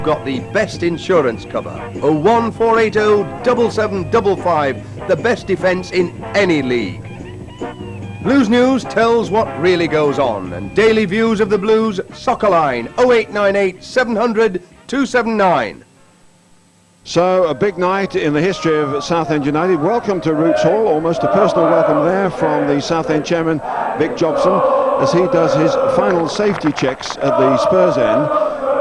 Got the best insurance cover. 01480 7755, the best defence in any league. Blues News tells what really goes on, and daily views of the Blues soccer line 0898 700 279. So a big night in the history of Southend United. Welcome to Roots Hall, almost a personal welcome there from the Southend chairman Vic Jobson as he does his final safety checks at the Spurs end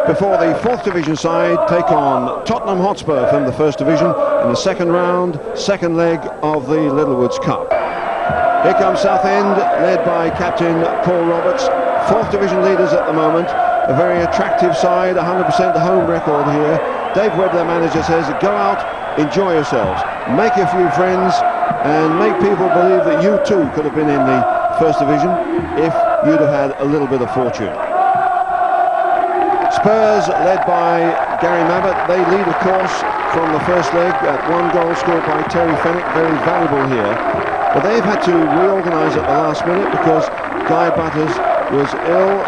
before the 4th Division side take on Tottenham Hotspur from the 1st Division in the second round, second leg of the Littlewoods Cup. Here comes Southend, led by captain Paul Roberts, 4th Division leaders at the moment, a very attractive side, 100% home record here. Dave Webb, their manager, says go out, enjoy yourselves, make a few friends and make people believe that you too could have been in the 1st Division if you'd have had a little bit of fortune. Spurs, led by Gary Mabbott, they lead of course from the first leg at 1 goal scored by Terry Fenwick, very valuable here. But they've had to reorganise at the last minute because Guy Butters was ill,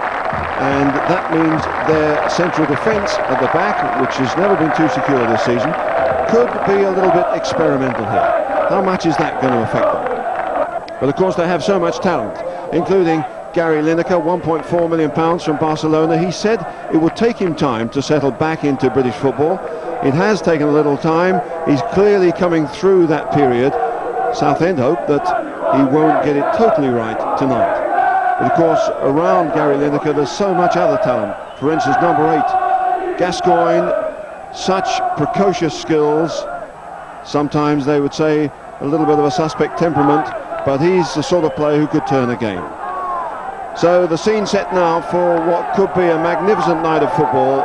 and that means their central defence at the back, which has never been too secure this season, could be a little bit experimental here. How much is that going to affect them? But of course they have so much talent, including Gary Lineker, £1.4 million from Barcelona. He said it would take him time to settle back into British football. It has taken a little time. He's clearly coming through that period. Southend hope that he won't get it totally right tonight. But of course, around Gary Lineker, there's so much other talent. For instance, number 8, Gascoigne, such precocious skills. Sometimes they would say a little bit of a suspect temperament, but he's the sort of player who could turn a game. So the scene set now for what could be a magnificent night of football.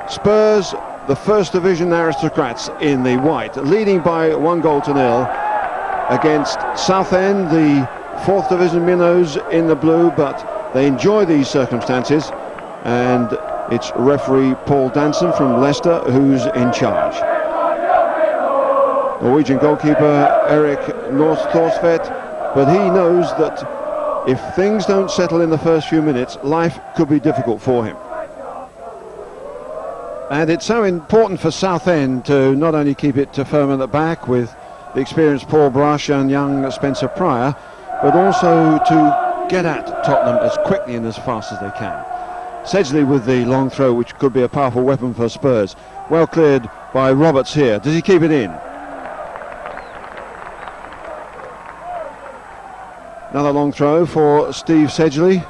Spurs, the 1st Division aristocrats in the white, leading by 1-0 against Southend, the 4th Division minnows in the blue, but they enjoy these circumstances, and it's referee Paul Danson from Leicester who's in charge. Norwegian goalkeeper Erik Thorsvedt, but he knows that if things don't settle in the first few minutes, life could be difficult for him. And it's so important for Southend to not only keep it firm at the back with the experienced Paul Brush and young Spencer Pryor, but also to get at Tottenham as quickly and as fast as they can. Sedgley with the long throw, which could be a powerful weapon for Spurs. Well cleared by Roberts here. Does he keep it in? Another long throw for Steve Sedgley.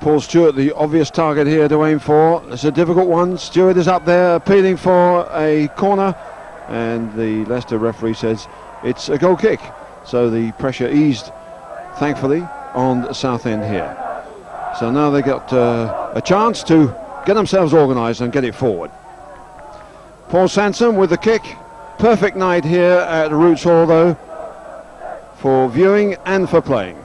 Paul Stewart, the obvious target here to aim for. It's a difficult one. Stewart is up there appealing for a corner, and the Leicester referee says it's a goal kick. So the pressure eased, thankfully, on Southend here. So now they got a chance to get themselves organised and get it forward. Paul Sansom with the kick. Perfect night here at Roots Hall, though, for viewing and for playing.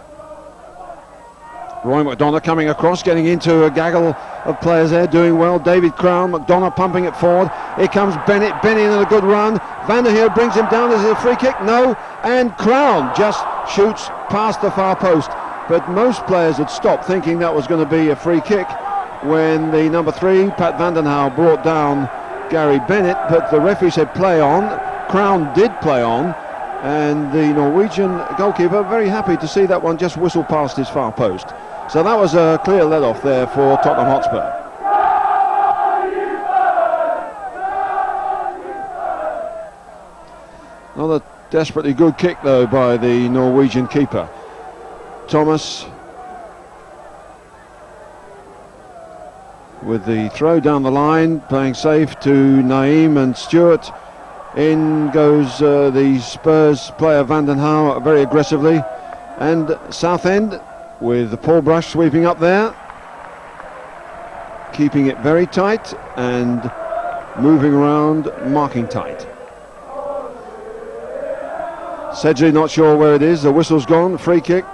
Roy McDonough coming across, getting into a gaggle of players there, doing well. David Crown, McDonough pumping it forward. Here comes Bennett. Bennett in a good run. Vanderheer brings him down. Is it a free kick? No. And Crown just shoots past the far post. But most players had stopped thinking that was going to be a free kick when the number 3, Pat Vandenhouw, brought down Gary Bennett, but the referee said play on. Crown did play on, and the Norwegian goalkeeper very happy to see that one just whistle past his far post. So that was a clear let-off there for Tottenham Hotspur. Another desperately good kick though by the Norwegian keeper. Thomas with the throw down the line, playing safe to Naeem and Stewart. In goes the Spurs player Vandenhouw very aggressively, and Southend with Paul Brush sweeping up there, keeping it very tight and moving around, marking tight. Sedgley not sure where it is, the whistle's gone, free kick.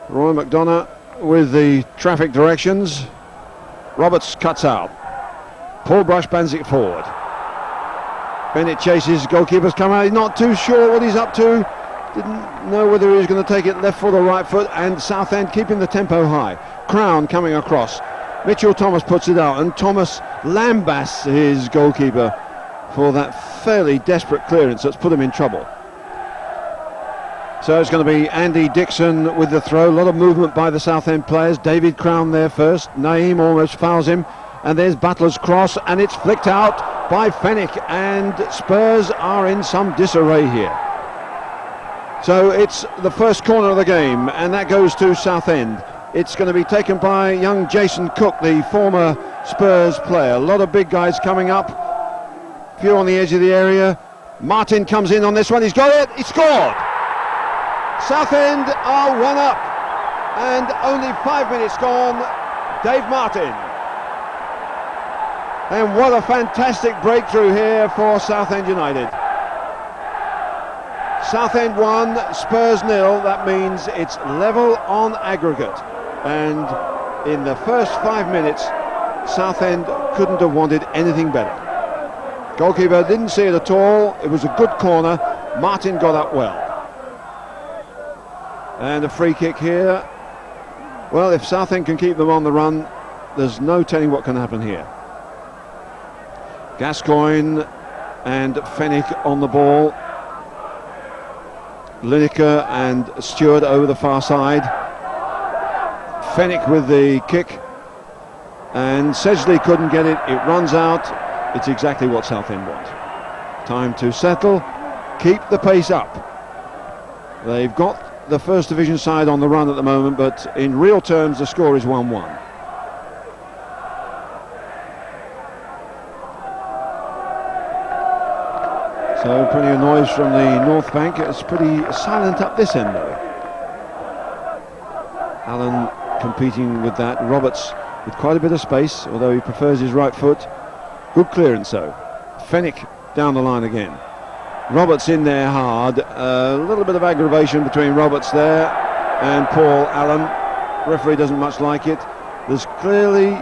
Roy McDonough with the traffic directions. Roberts cuts out. Paul Brush bands it forward. Bennett chases, goalkeeper's come out, he's not too sure what he's up to. Didn't know whether he was going to take it left foot or right foot, and Southend keeping the tempo high. Crown coming across. Mitchell Thomas puts it out, and Thomas lambasts his goalkeeper for that fairly desperate clearance that's put him in trouble. So it's going to be Andy Dixon with the throw. A lot of movement by the Southend players. David Crown there first. Naeem almost fouls him. And there's Butler's cross, and it's flicked out by Fenwick, and Spurs are in some disarray here. So it's the first corner of the game, and that goes to Southend. It's going to be taken by young Jason Cook, the former Spurs player. A lot of big guys coming up. Few on the edge of the area. Martin comes in on this one. He's got it. He scored. Southend are 1 up, and only 5 minutes gone. Dave Martin. And what a fantastic breakthrough here for Southend United. Southend 1, Spurs 0. That means it's level on aggregate. And in the first 5 minutes, Southend couldn't have wanted anything better. Goalkeeper didn't see it at all. It was a good corner. Martin got up well. And a free kick here. Well, if Southend can keep them on the run, there's no telling what can happen here. Gascoigne and Fenwick on the ball. Lineker and Stewart over the far side. Fenwick with the kick, and Sedgley couldn't get it. It runs out. It's exactly what Southend want. Time to settle, keep the pace up. They've got the First Division side on the run at the moment, but in real terms the score is 1-1. So plenty of noise from the North Bank. It's pretty silent up this end though. Allen competing with that. Roberts with quite a bit of space, although he prefers his right foot. Good clearance though. Fenwick down the line again. Roberts in there hard. A little bit of aggravation between Roberts there and Paul Allen. Referee doesn't much like it. There's clearly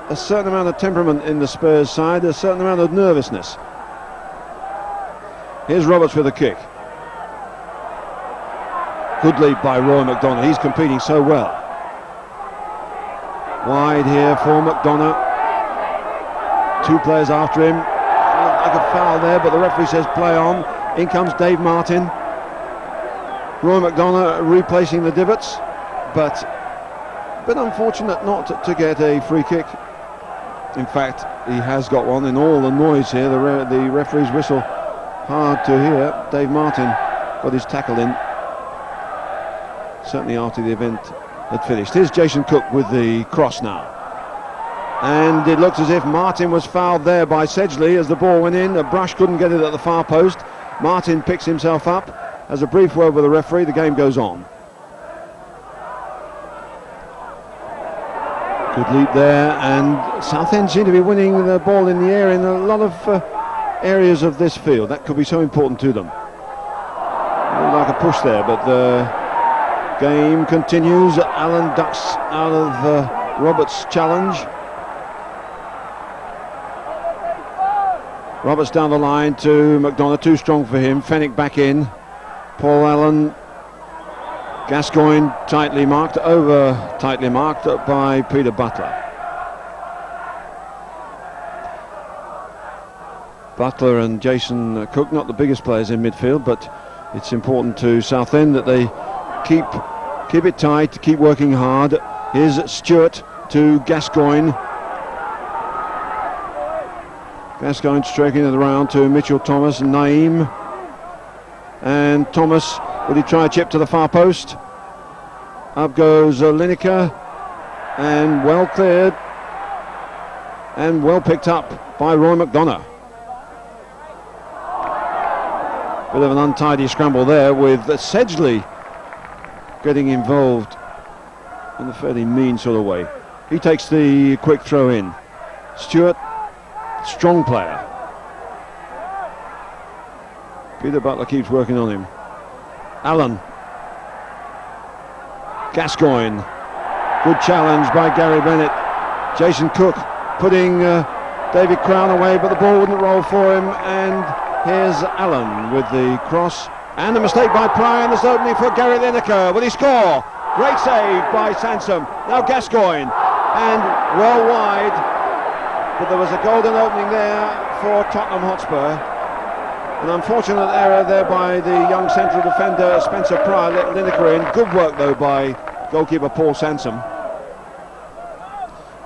a certain amount of temperament in the Spurs side, a certain amount of nervousness. Here's Roberts with a kick. Good lead by Roy McDonough. He's competing so well. Wide here for McDonough. 2 players after him. Like a foul there, but the referee says play on. In comes Dave Martin. Roy McDonough replacing the divots, but a bit unfortunate not to get a free kick. In fact, he has got one. In all the noise here, the referee's whistle hard to hear. Dave Martin got his tackle in, certainly after the event had finished. Here's Jason Cook with the cross now. And it looks as if Martin was fouled there by Sedgley as the ball went in. A brush couldn't get it at the far post. Martin picks himself up, has a brief word with the referee. The game goes on. Good leap there, and Southend seem to be winning the ball in the air in a lot of areas of this field. That could be so important to them. Like a push there, but the game continues. Allen ducks out of Roberts' challenge. Roberts down the line to McDonough, too strong for him. Fenwick back in. Paul Allen. Gascoigne tightly marked, tightly marked by Peter Butler. Butler and Jason Cook, not the biggest players in midfield, but it's important to Southend that they keep it tight, keep working hard. Here's Stewart to Gascoigne. Gascoigne stroking it around to Mitchell Thomas and Naeem. And Thomas, will he try a chip to the far post? Up goes Lineker, and well cleared and well picked up by Roy McDonough. Bit of an untidy scramble there with Sedgley getting involved in a fairly mean sort of way. He takes the quick throw in. Stewart, strong player. Peter Butler keeps working on him. Allen. Gascoigne. Good challenge by Gary Bennett. Jason Cook putting David Crown away, but the ball wouldn't roll for him, and here's Allen with the cross, And a mistake by Pryor, and there's an opening for Gary Lineker. Will he score? Great save by Sansom. Now Gascoigne, and well wide, but there was a golden opening there for Tottenham Hotspur. An unfortunate error there by the young central defender Spencer Pryor, let Lineker in. Good work though by goalkeeper Paul Sansom.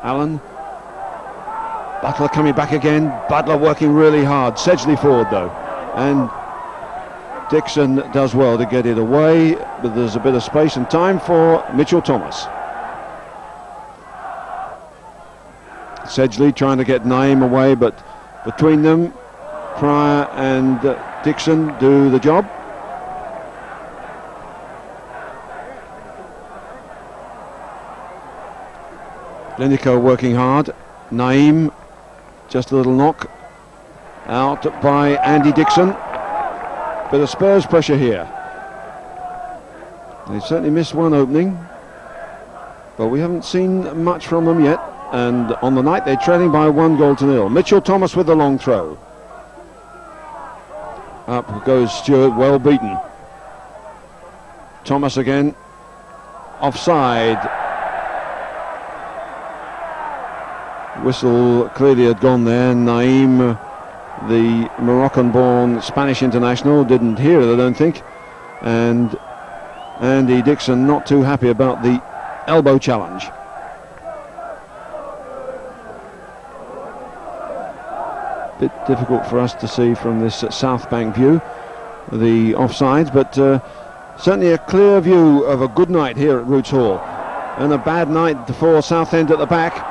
Allen. Butler coming back again. Butler working really hard. Sedgley forward though. And Dixon does well to get it away, but there's a bit of space and time for Mitchell Thomas. Sedgley trying to get Naeem away, but between them, Pryor and Dixon do the job. Lineker working hard. Naeem, just a little knock. Out by Andy Dixon. Bit of Spurs pressure here. They've certainly missed one opening, but we haven't seen much from them yet. And on the night, they're trailing by 1-0. Mitchell Thomas with the long throw. Up goes Stewart, well beaten. Thomas again, offside. Whistle clearly had gone there. Naeem, the Moroccan-born Spanish international, didn't hear it, I don't think. And Andy Dixon not too happy about the elbow challenge. Bit difficult for us to see from this South Bank view, the offsides, but certainly a clear view of a good night here at Roots Hall, and a bad night for Southend at the back.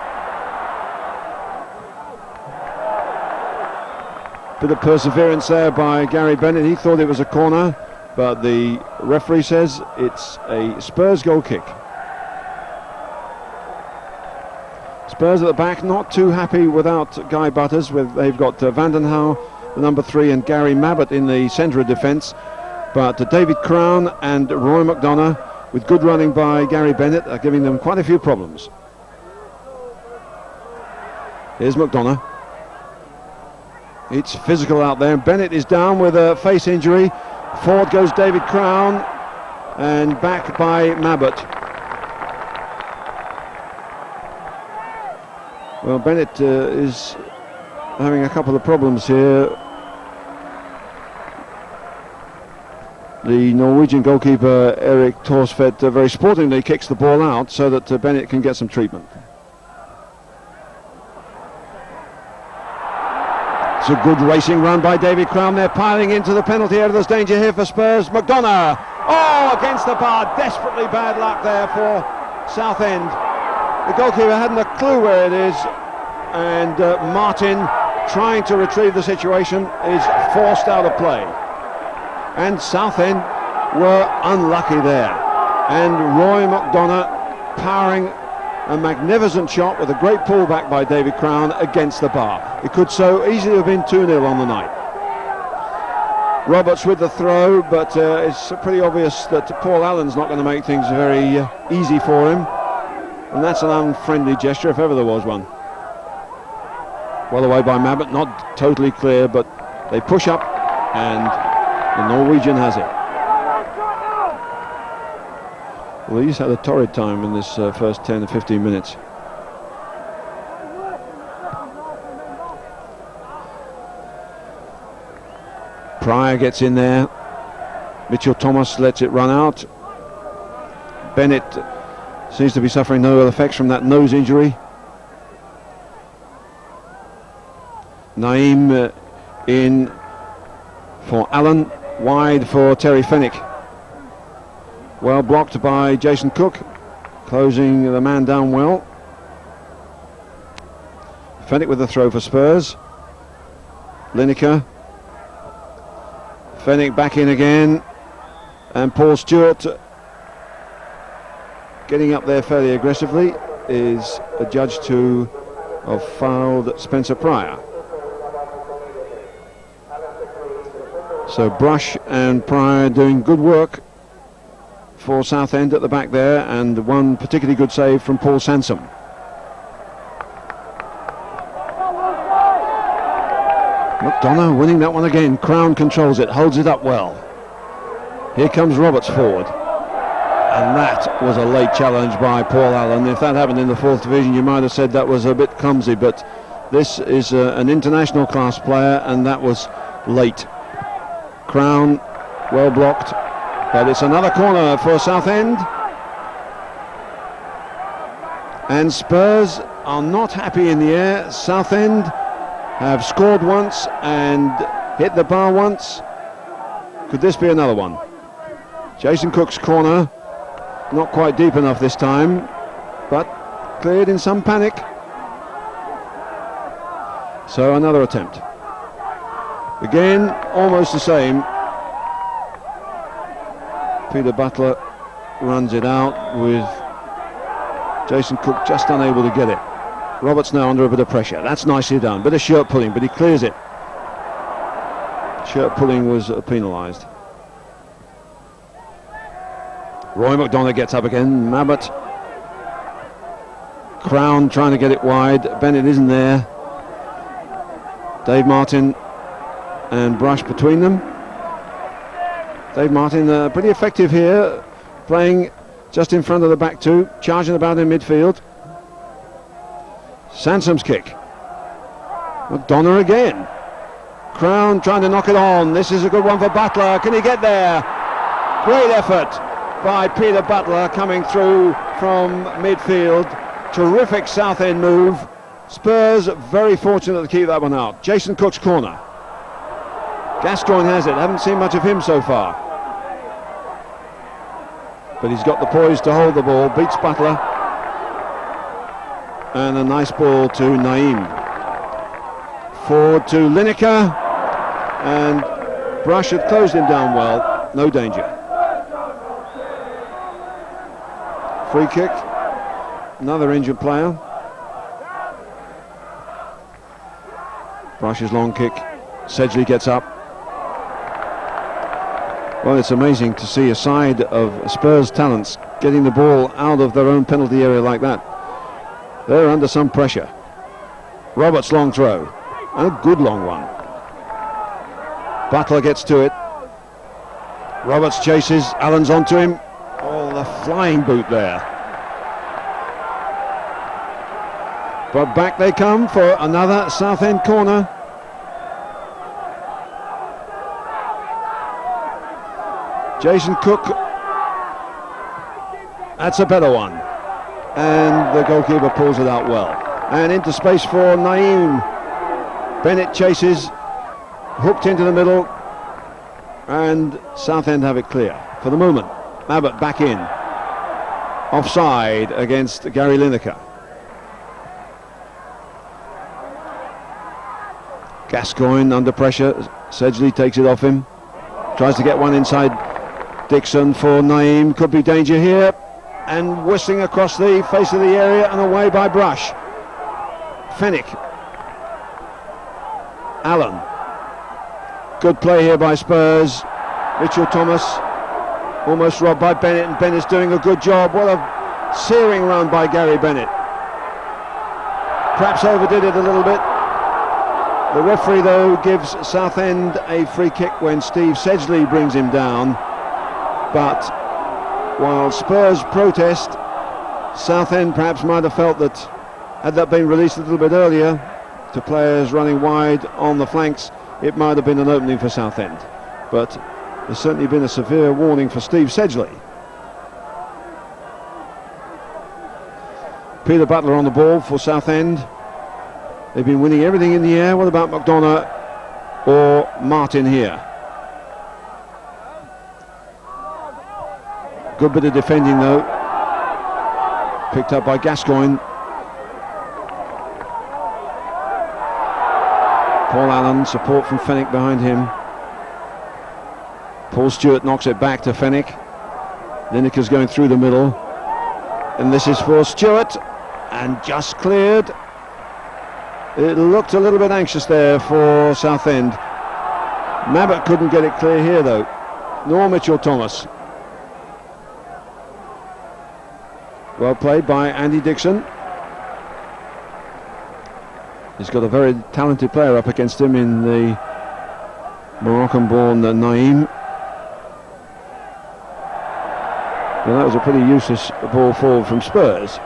Bit of perseverance there by Gary Bennett. He thought it was a corner, but the referee says it's a Spurs goal kick. Spurs at the back, not too happy without Guy Butters. They've got Vandenhouw, the number 3, and Gary Mabbott in the centre of defence. But David Crown and Roy McDonough, with good running by Gary Bennett, are giving them quite a few problems. Here's McDonough. It's physical out there. Bennett is down with a face injury. Forward goes David Crown, and back by Mabbott. Well, Bennett is having a couple of problems here. The Norwegian goalkeeper Erik Thorsvedt very sportingly kicks the ball out so that Bennett can get some treatment. It's a good racing run by David Crown. They're piling into the penalty area. There's danger here for Spurs. McDonough, oh, against the bar. Desperately bad luck there for Southend. The goalkeeper hadn't a clue where it is, and Martin, trying to retrieve the situation, is forced out of play. And Southend were unlucky there. And Roy McDonough powering a magnificent shot with a great pullback by David Crown against the bar. It could so easily have been 2-0 on the night. Roberts with the throw, but it's pretty obvious that Paul Allen's not going to make things very easy for him. And that's an unfriendly gesture if ever there was one. Well away by Mabbott, not totally clear, but they push up and the Norwegian has it. Well, he's had a torrid time in this first 10 to 15 minutes. Pryor gets in there. Mitchell Thomas lets it run out. Bennett seems to be suffering no ill effects from that nose injury. Naeem in for Allen, wide for Terry Fenwick. Well blocked by Jason Cook, closing the man down well. Fenwick with the throw for Spurs. Lineker. Fenwick back in again, and Paul Stewart getting up there fairly aggressively is adjudged to have fouled Spencer Pryor. So Brush and Pryor doing good work for Southend at the back there, and one particularly good save from Paul Sansom. McDonough winning that one again. Crown controls it, holds it up well. Here comes Roberts forward. And that was a late challenge by Paul Allen. If that happened in the 4th division, you might have said that was a bit clumsy, but this is an international class player, and that was late. Crown, well blocked, but it's another corner for Southend. And Spurs are not happy in the air. Southend have scored once and hit the bar once. Could this be another one? Jason Cook's corner, not quite deep enough this time, but cleared in some panic. So another attempt. Again, almost the same. Peter Butler runs it out with Jason Cook just unable to get it. Roberts now under a bit of pressure. That's nicely done. Bit of shirt pulling, but he clears it. Shirt pulling was penalised. Roy McDonough gets up again. Mabbott. Crown trying to get it wide. Bennett isn't there. Dave Martin and Brush between them. Dave Martin pretty effective here, playing just in front of the back two, charging about in midfield. Sansom's kick. McDonough again. Crown trying to knock it on. This is a good one for Butler. Can he get there? Great effort by Peter Butler coming through from midfield. Terrific Southend move. Spurs very fortunate to keep that one out. Jason Cook's corner. Gascoigne has it. Haven't seen much of him so far. But he's got the poise to hold the ball. Beats Butler. And a nice ball to Naeem. Forward to Lineker. And Brush had closed him down well. No danger. Free kick. Another injured player. Brush's long kick. Sedgley gets up. Well, it's amazing to see a side of Spurs talents getting the ball out of their own penalty area like that. They're under some pressure. Roberts' long throw. And a good long one. Butler gets to it. Roberts chases. Allen's onto him. Oh, the flying boot there. But back they come for another Southend corner. Jason Cook. That's a better one. And the goalkeeper pulls it out well. And into space for Naeem. Bennett chases. Hooked into the middle. And Southend have it clear for the moment. Mabbott back in. Offside against Gary Lineker. Gascoigne under pressure. Sedgley takes it off him. Tries to get one inside Dixon for Naeem. Could be danger here. And whistling across the face of the area and away by Brush. Fennick. Allen. Good play here by Spurs. Mitchell Thomas. Almost robbed by Bennett, and Bennett's doing a good job. What a searing run by Gary Bennett. Perhaps overdid it a little bit. The referee, though, gives Southend a free kick when Steve Sedgley brings him down. But while Spurs protest, Southend perhaps might have felt that had that been released a little bit earlier to players running wide on the flanks, it might have been an opening for Southend. But there's certainly been a severe warning for Steve Sedgley. Peter Butler on the ball for Southend. They've been winning everything in the air. What about McDonough or Martin here? Good bit of defending though. Picked up by Gascoigne. Paul Allen, support from Fennick behind him. Paul Stewart knocks it back to Fennick. Lineker's going through the middle. And this is for Stewart. And just cleared. It looked a little bit anxious there for Southend. Mabbott couldn't get it clear here though, nor Mitchell Thomas. Well played by Andy Dixon. He's got a very talented player up against him in the Moroccan-born Naeem. Well, that was a pretty useless ball forward from Spurs.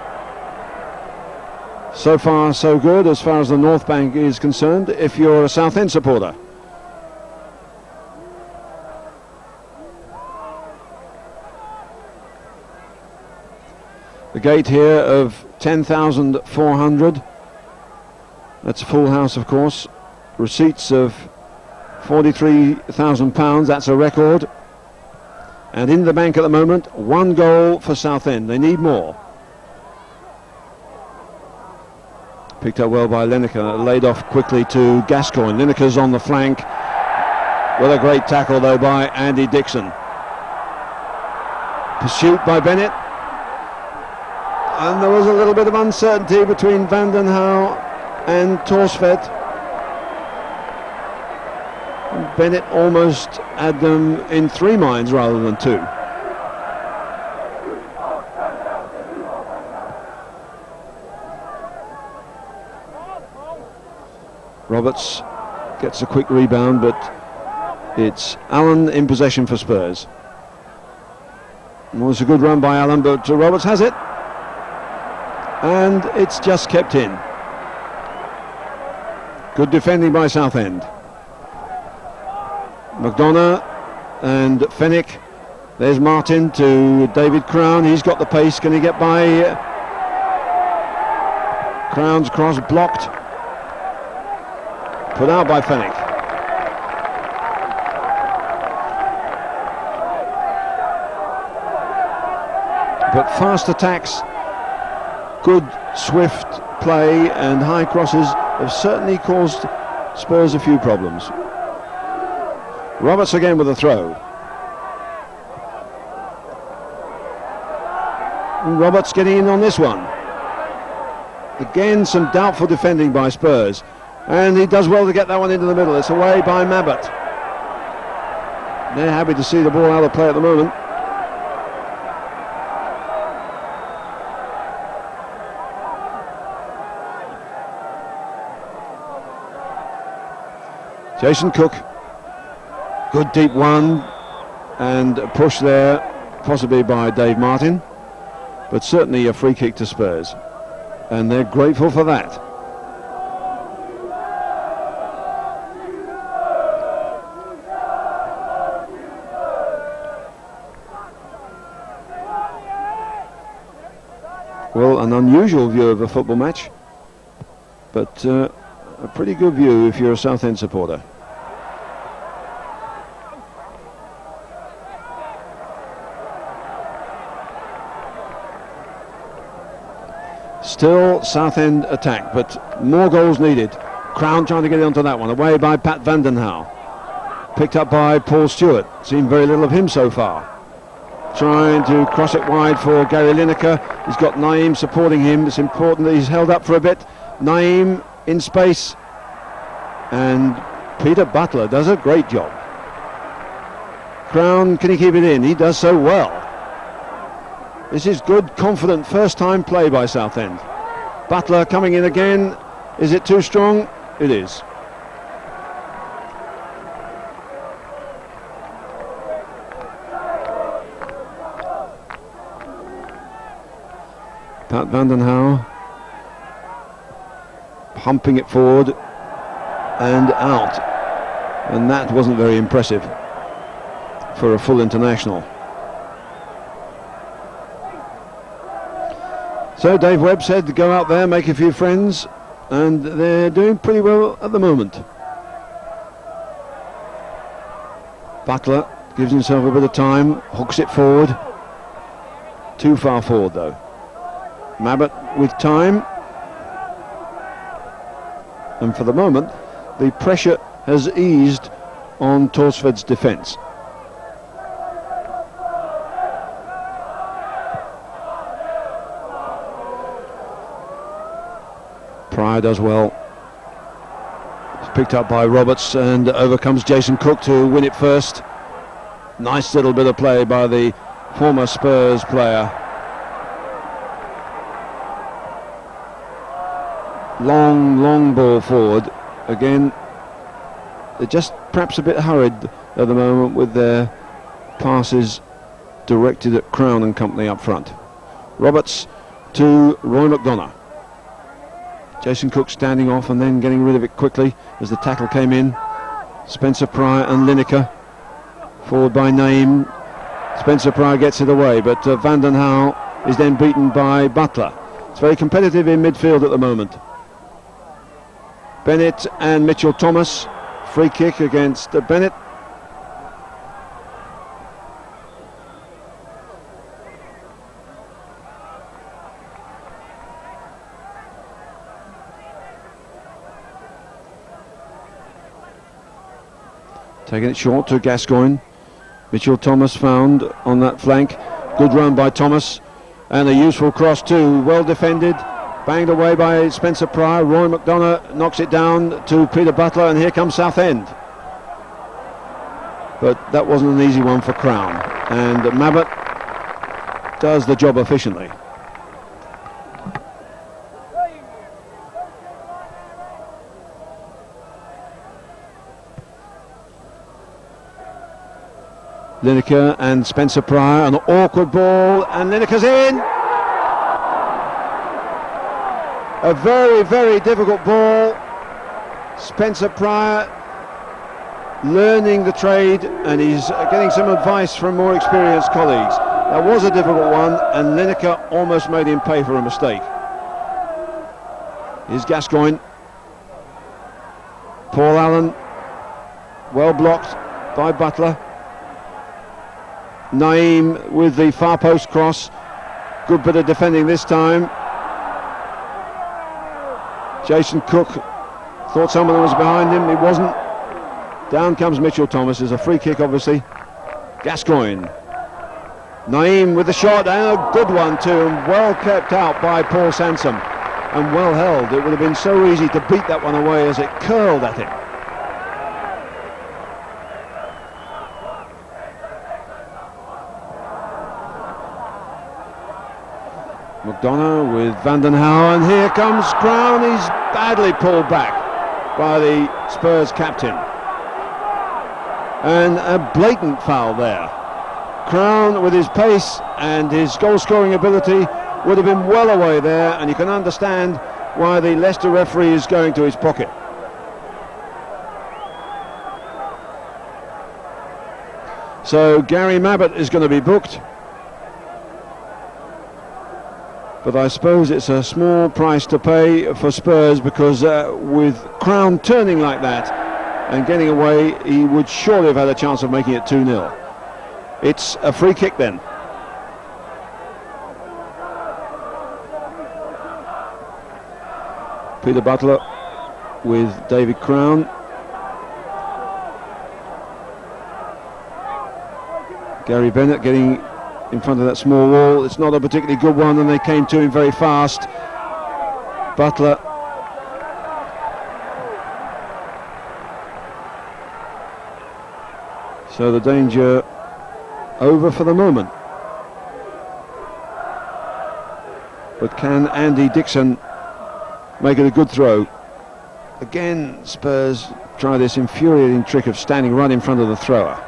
So far, so good as far as the North Bank is concerned, if you're a Southend supporter. The gate here of 10,400. That's a full house, of course. Receipts of £43,000. That's a record. And in the bank at the moment, 1 goal for Southend. They need more. Picked up well by Lineker. Laid off quickly to Gascoigne. Lineker's on the flank. What a great tackle, though, by Andy Dixon. Pursuit by Bennett. And there was a little bit of uncertainty between Van den Hauwe and Torsved. Bennett almost had them in 3 minds rather than 2. Roberts gets a quick rebound, but it's Allen in possession for Spurs. Well, it's a good run by Allen, but Roberts has it. And it's just kept in. Good defending by Southend. McDonough and Fenwick. There's Martin to David Crown. He's got the pace. Can he get by? Crown's cross blocked. Put out by Fenwick. But fast attacks, good swift play and high crosses have certainly caused Spurs a few problems. Roberts again with a throw. And Roberts getting in on this one. Again, some doubtful defending by Spurs. And he does well to get that one into the middle. It's away by Mabbott. They're happy to see the ball out of play at the moment. Jason Cook. Good deep one. And a push there, possibly by Dave Martin. But certainly a free kick to Spurs. And they're grateful for that. Well, an unusual view of a football match, but a pretty good view if you're a Southend supporter. Still Southend attack, but more goals needed. Crown trying to get onto that one, away by Pat Van den Hauwe. Picked up by Paul Stewart. Seen very little of him so far. Trying to cross it wide for Gary Lineker. He's got Naeem supporting him. It's important that he's held up for a bit. Naeem in space. And Peter Butler does a great job. Crown, can he keep it in? He does so well. This is good, confident, first-time play by Southend. Butler coming in again. Is it too strong? It is. Pat Van den Hauwe pumping it forward and out, and that wasn't very impressive for a full international. So Dave Webb said to go out there, make a few friends, and they're doing pretty well at the moment. Butler gives himself a bit of time, hooks it forward. Too far forward though. Mabbott with time, and for the moment the pressure has eased on Torsved's defence. Pryor does well. It's picked up by Roberts and over comes Jason Cook to win it first. Nice little bit of play by the former Spurs player. Long ball forward. Again, they're just perhaps a bit hurried at the moment with their passes directed at Crown and company up front. Roberts to Roy McDonough. Jason Cook standing off and then getting rid of it quickly as the tackle came in. Spencer Pryor and Lineker, forward by Naeem. Spencer Pryor gets it away, but Van den Hauwe is then beaten by Butler. It's very competitive in midfield at the moment. Bennett and Mitchell Thomas. Free kick against Bennett. Taking it short to Gascoigne. Mitchell Thomas found on that flank. Good run by Thomas. And a useful cross too. Well defended. Banged away by Spencer Pryor. Roy McDonough knocks it down to Peter Butler, and here comes Southend. But that wasn't an easy one for Crown. And Mabbutt does the job efficiently. Lineker and Spencer Pryor, an awkward ball, and Lineker's in. A very, very difficult ball. Spencer Pryor learning the trade, and he's getting some advice from more experienced colleagues. That was a difficult one, and Lineker almost made him pay for a mistake. Here's Gascoigne. Paul Allen, well blocked by Butler. Naeem with the far post cross. Good bit of defending this time. Jason Cook thought someone was behind him. He wasn't. Down comes Mitchell Thomas. There's a free kick, obviously. Gascoigne. Naeem with the shot, and a good one too, and well kept out by Paul Sansom, and well held. It would have been so easy to beat that one away as it curled at him. McDonough with Van den Hauwe, and here comes Crown. He's badly pulled back by the Spurs captain. And a blatant foul there. Crown, with his pace and his goal-scoring ability, would have been well away there, and you can understand why the Leicester referee is going to his pocket. So Gary Mabbutt is going to be booked. But I suppose it's a small price to pay for Spurs, because with Crown turning like that and getting away, he would surely have had a chance of making it 2-0. It's a free kick then. Peter Butler with David Crown. Gary Bennett getting in front of that small wall. It's not a particularly good one, and they came to him very fast. Butler. So the danger over for the moment. But can Andy Dixon make it a good throw? Again, Spurs try this infuriating trick of standing right in front of the thrower.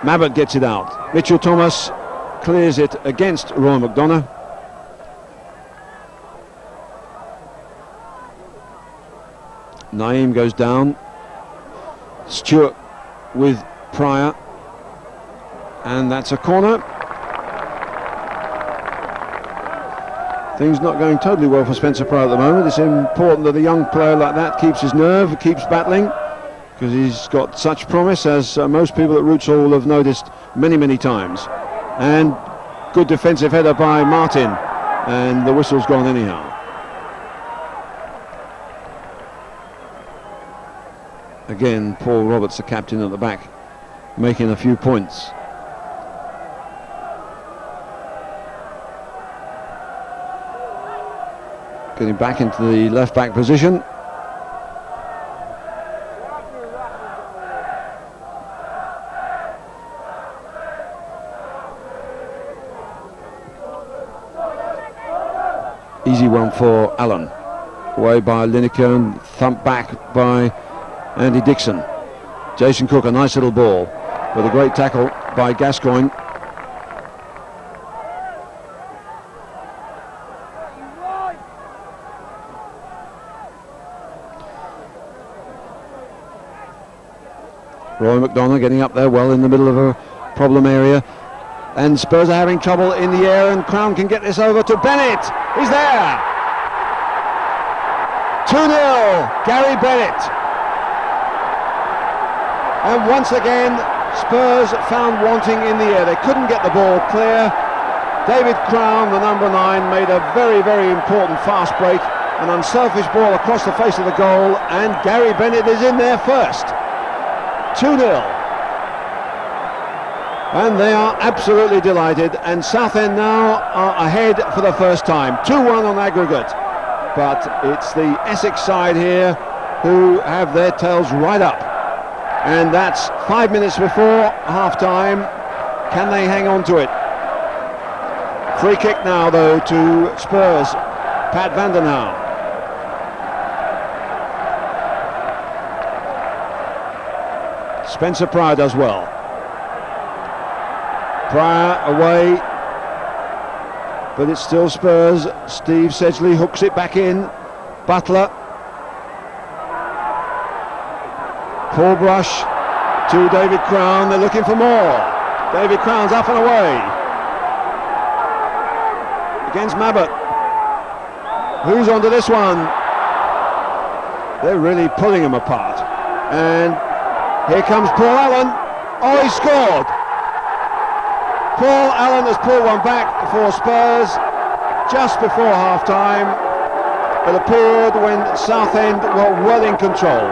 Mabbutt gets it out. Mitchell Thomas clears it against Roy McDonough. Naeem goes down. Stewart with Pryor. And that's a corner. Things not going totally well for Spencer Pryor at the moment. It's important that a young player like that keeps his nerve, keeps battling, because he's got such promise, as most people at Roots Hall have noticed many, many times. And good defensive header by Martin, and the whistle's gone anyhow. Again, Paul Roberts, the captain at the back, making a few points. Getting back into the left back position. Easy one for Allen. Away by Lineker and thumped back by Andy Dixon. Jason Cook, a nice little ball, with a great tackle by Gascoigne. Roy McDonough getting up there well in the middle of a problem area. And Spurs are having trouble in the air, and Crown can get this over to Bennett. He's there. 2-0, Gary Bennett. And once again, Spurs found wanting in the air. They couldn't get the ball clear. David Crown, the number 9, made a very, very important fast break. An unselfish ball across the face of the goal, and Gary Bennett is in there first. 2-0. And they are absolutely delighted, and Southend now are ahead for the first time. 2-1 on aggregate. But it's the Essex side here who have their tails right up. And that's 5 minutes before half-time. Can they hang on to it? Free kick now, though, to Spurs. Pat Vandenhouw. Spencer Pryor does well. Pryor away, but it's still Spurs. Steve Sedgley hooks it back in. Butler. Paul Brush to David Crown. They're looking for more. David Crown's up and away. Against Mabbott. Who's onto this one? They're really pulling him apart. And here comes Paul Allen. Oh, he scored! Paul Allen has pulled one back for Spurs just before half-time. It appeared when Southend were well in control,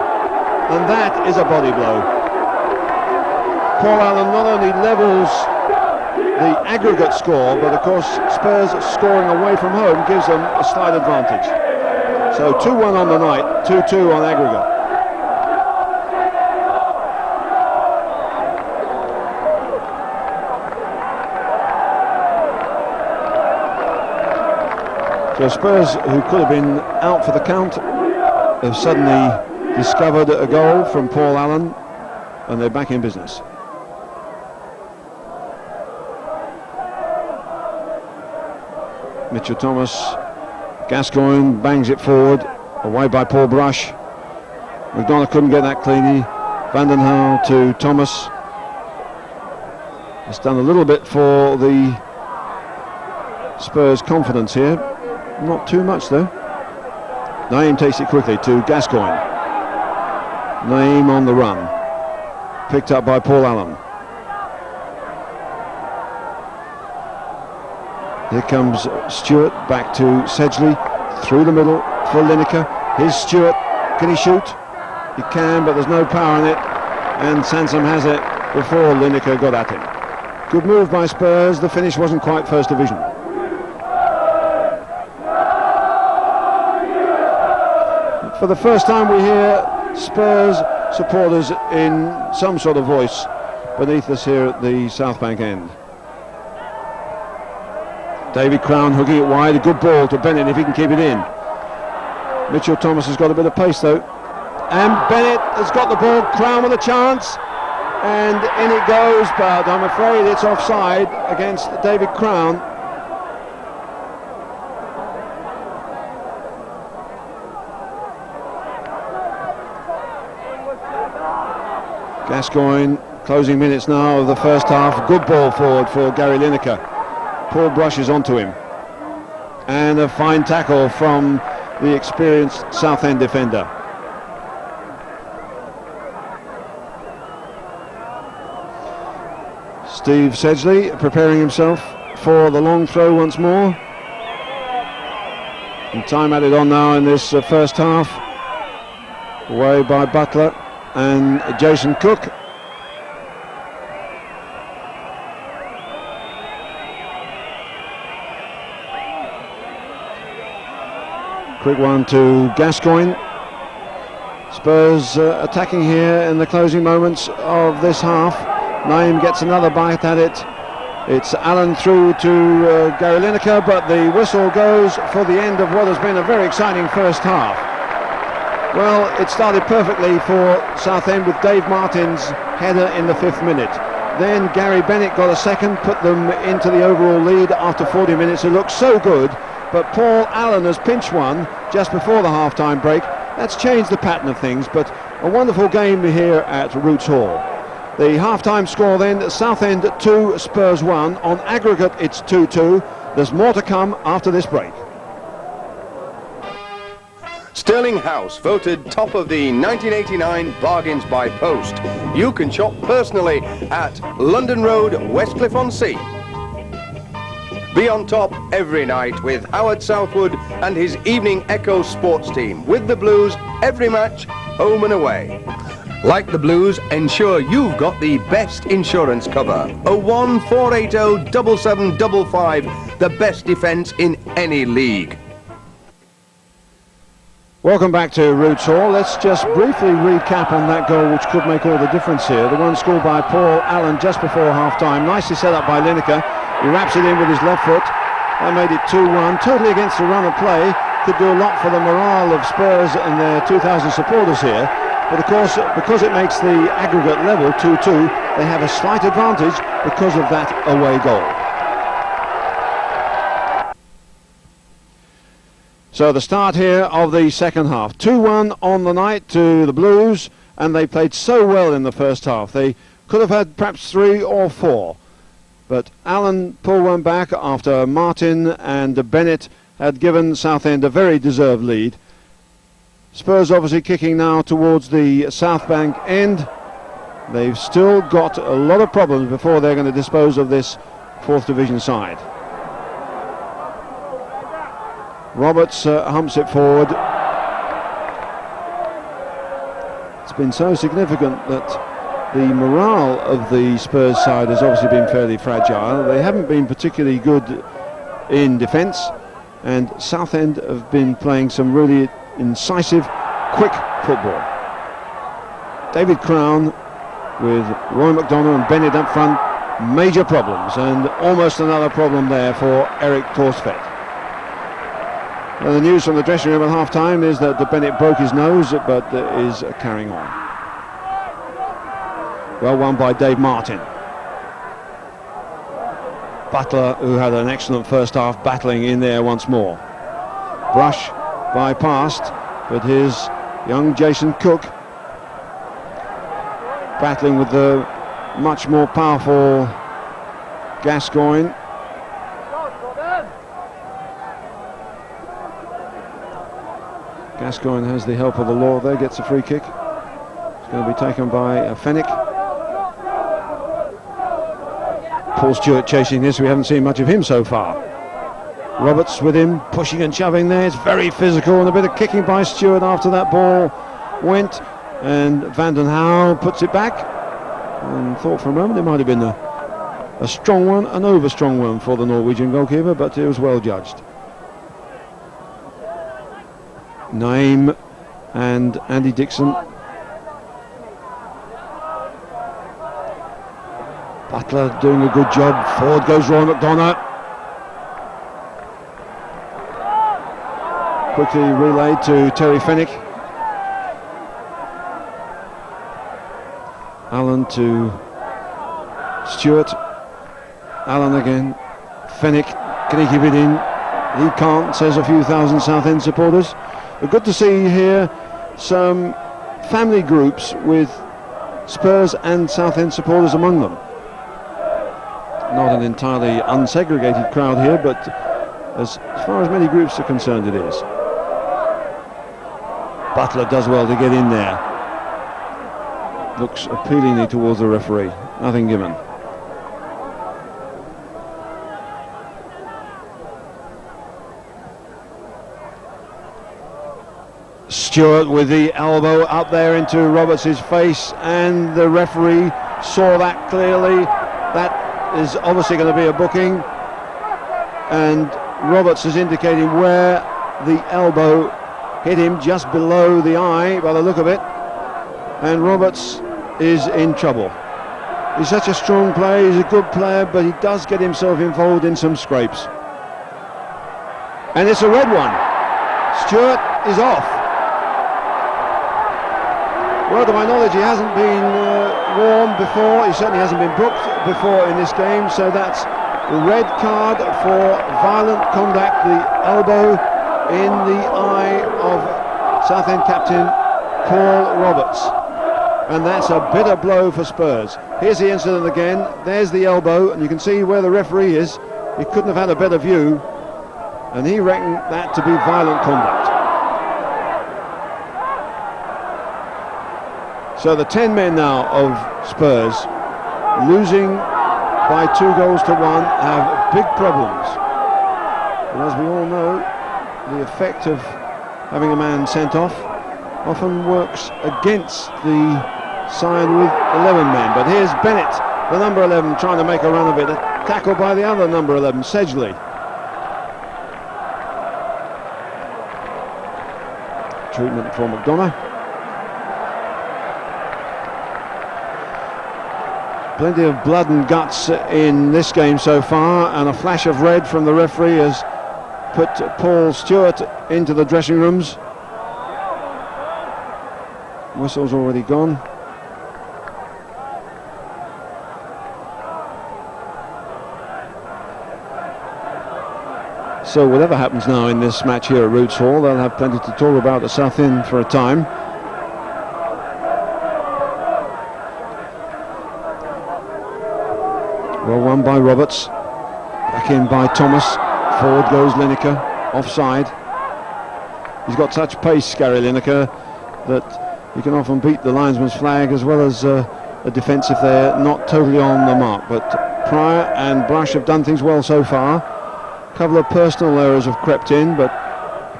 and that is a body blow. Paul Allen not only levels the aggregate score, but of course Spurs scoring away from home gives them a slight advantage. So 2-1 on the night, 2-2 on aggregate. So Spurs, who could have been out for the count, have suddenly discovered a goal from Paul Allen, and they're back in business. Mitchell Thomas, Gascoigne bangs it forward, away by Paul Brush. McDonough couldn't get that cleanly. Vandenhouw to Thomas. It's done a little bit for the Spurs' confidence here. Not too much though. Naeem takes it quickly to Gascoigne. Naeem on the run. Picked up by Paul Allen. Here comes Stewart back to Sedgley. Through the middle for Lineker. Here's Stewart. Can he shoot? He can, but there's no power in it. And Sansom has it before Lineker got at him. Good move by Spurs. The finish wasn't quite first division. For the first time we hear Spurs supporters in some sort of voice beneath us here at the South Bank end. David Crown hooking it wide, a good ball to Bennett if he can keep it in. Mitchell Thomas has got a bit of pace though. And Bennett has got the ball, Crown with a chance. And in it goes, but I'm afraid it's offside against David Crown. Gascoigne, closing minutes now of the first half. Good ball forward for Gary Lineker. Paul Brush is onto him. And a fine tackle from the experienced Southend defender. Steve Sedgley preparing himself for the long throw once more. And time added on now in this first half. Away by Butler and Jason Cook. Quick one to Gascoigne. Spurs attacking here in the closing moments of this half. Naeem gets another bite at it. It's Allen through to Gary Lineker, but the whistle goes for the end of what has been a very exciting first half. Well, it started perfectly for Southend with Dave Martin's header in the 5th minute. Then Gary Bennett got a second, put them into the overall lead after 40 minutes. It looked so good, but Paul Allen has pinched one just before the half-time break. That's changed the pattern of things, but a wonderful game here at Roots Hall. The half-time score then, Southend 2, Spurs 1. On aggregate, it's 2-2. There's more to come after this break. Sterling House voted top of the 1989 Bargains by Post. You can shop personally at London Road, Westcliff-on-Sea. Be on top every night with Howard Southwood and his Evening Echo sports team. With the Blues, every match, home and away. Like the Blues, ensure you've got the best insurance cover. 01480 7755, the best defence in any league. Welcome back to Roots Hall. Let's just briefly recap on that goal which could make all the difference here. The one scored by Paul Allen just before half-time. Nicely set up by Lineker. He wraps it in with his left foot. That made it 2-1. Totally against the run of play. Could do a lot for the morale of Spurs and their 2,000 supporters here. But of course, because it makes the aggregate level 2-2, they have a slight advantage because of that away goal. So the start here of the second half. 2-1 on the night to the Blues, and they played so well in the first half. They could have had perhaps 3 or 4. But Allen pulled one back after Martin and Bennett had given Southend a very deserved lead. Spurs obviously kicking now towards the South Bank end. They've still got a lot of problems before they're going to dispose of this 4th Division side. Roberts humps it forward. It's been so significant that the morale of the Spurs side has obviously been fairly fragile. They haven't been particularly good in defence, and Southend have been playing some really incisive, quick football. David Crown with Roy McDonough and Bennett up front, major problems, and almost another problem there for Eric Torsfeld. Well, the news from the dressing room at half-time is that Bennett broke his nose, but is carrying on. Well won by Dave Martin. Butler, who had an excellent first half, battling in there once more. Brush bypassed, but here's young Jason Cook battling with the much more powerful Gascoigne. Gascoigne has the help of the law there, gets a free kick. It's going to be taken by Fenwick. Paul Stewart chasing this, we haven't seen much of him so far. Roberts with him, pushing and shoving there, it's very physical, and a bit of kicking by Stewart after that ball went, and Van den Houw puts it back, and thought for a moment it might have been a strong one, an over-strong one for the Norwegian goalkeeper, but it was well judged. Naim and Andy Dixon. Butler doing a good job. Forward goes Roy McDonough. Quickly relayed to Terry Fenwick. Allen to Stewart. Allen again. Fenwick, can he keep it in? He can't, says a few thousand Southend supporters. But good to see here some family groups with Spurs and Southend supporters among them. Not an entirely unsegregated crowd here, but as far as many groups are concerned, it is. Butler does well to get in there. Looks appealingly towards the referee. Nothing given. Stewart with the elbow up there into Roberts' face, and the referee saw that clearly. That is obviously going to be a booking, and Roberts is indicating where the elbow hit him, just below the eye by the look of it, and Roberts is in trouble. He's such a strong player, he's a good player, but he does get himself involved in some scrapes. And it's a red one. Stewart is off. Well, to my knowledge, he hasn't been warned before. He certainly hasn't been booked before in this game, so that's the red card for violent conduct, the elbow in the eye of Southend captain Paul Roberts. And that's a bitter blow for Spurs. Here's the incident again. There's the elbow, and you can see where the referee is. He couldn't have had a better view, and he reckoned that to be violent conduct. So the 10 men now of Spurs, losing by 2-1, have big problems. And as we all know, the effect of having a man sent off often works against the side with 11 men. But here's Bennett, the number 11, trying to make a run of it. A tackle by the other number 11, Sedgley. Treatment for McDonough. Plenty of blood and guts in this game so far, and a flash of red from the referee has put Paul Stewart into the dressing rooms. Whistle's already gone. So whatever happens now in this match here at Roots Hall, they'll have plenty to talk about at Southend for a time. Well won by Roberts, back in by Thomas, forward goes Lineker, offside. He's got such pace, Gary Lineker, that he can often beat the linesman's flag as well as a defence if they're not totally on the mark. But Pryor and Brush have done things well so far. A couple of personal errors have crept in, but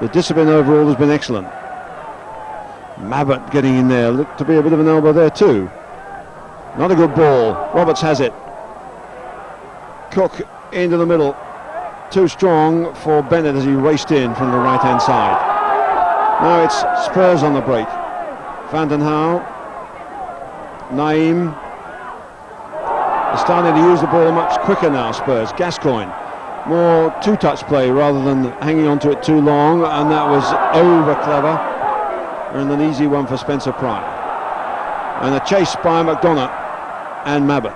the discipline overall has been excellent. Mabbott getting in there, looked to be a bit of an elbow there too. Not a good ball, Roberts has it. Cook into the middle, too strong for Bennett as he raced in from the right hand side. Now it's Spurs on the break. Van den Hauwe, Naeem, they're starting to use the ball much quicker now, Spurs. Gascoigne, more two-touch play rather than hanging on to it too long, and that was over clever, and an easy one for Spencer Pryor. And a chase by McDonough and Mabbott.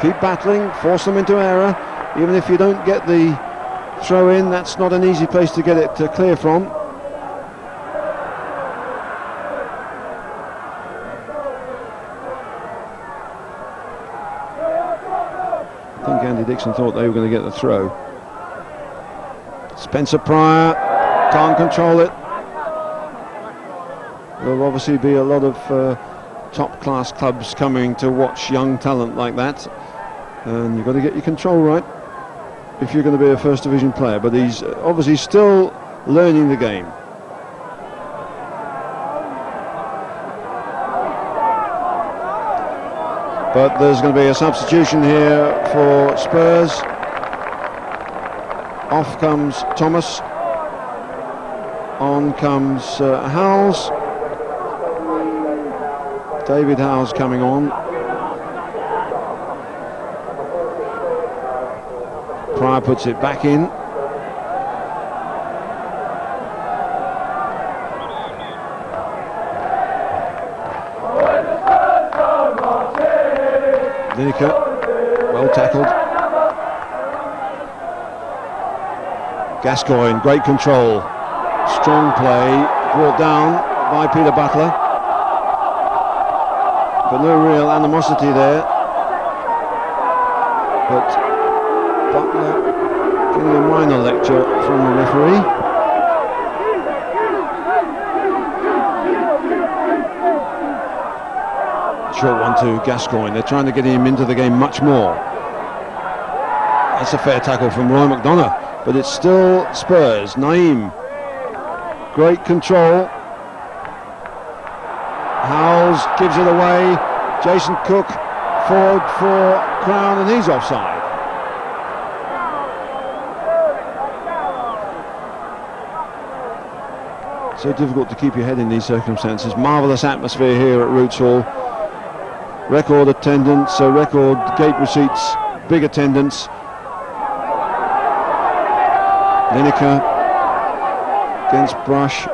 Keep battling, force them into error. Even if you don't get the throw in, that's not an easy place to get it clear from. I think Andy Dixon thought they were going to get the throw. Spencer Pryor can't control it. There'll obviously be a lot of top-class clubs coming to watch young talent like that, and you've got to get your control right if you're going to be a first division player. But he's obviously still learning the game. But there's going to be a substitution here for Spurs. Off comes Thomas, on comes Howells. David Howells coming on. Pryor puts it back in. Lineker, well tackled. Gascoigne, great control. Strong play, brought down by Peter Butler. But no real animosity there. But Butler getting a minor lecture from the referee. Short one to Gascoigne. They're trying to get him into the game much more. That's a fair tackle from Roy McDonough, but it's still Spurs. Naeem, great control. Howells gives it away. Jason Cook forward for Crown, and he's offside. So difficult to keep your head in these circumstances. Marvellous atmosphere here at Roots Hall. Record attendance, record gate receipts, big attendance. Lineker against Brush.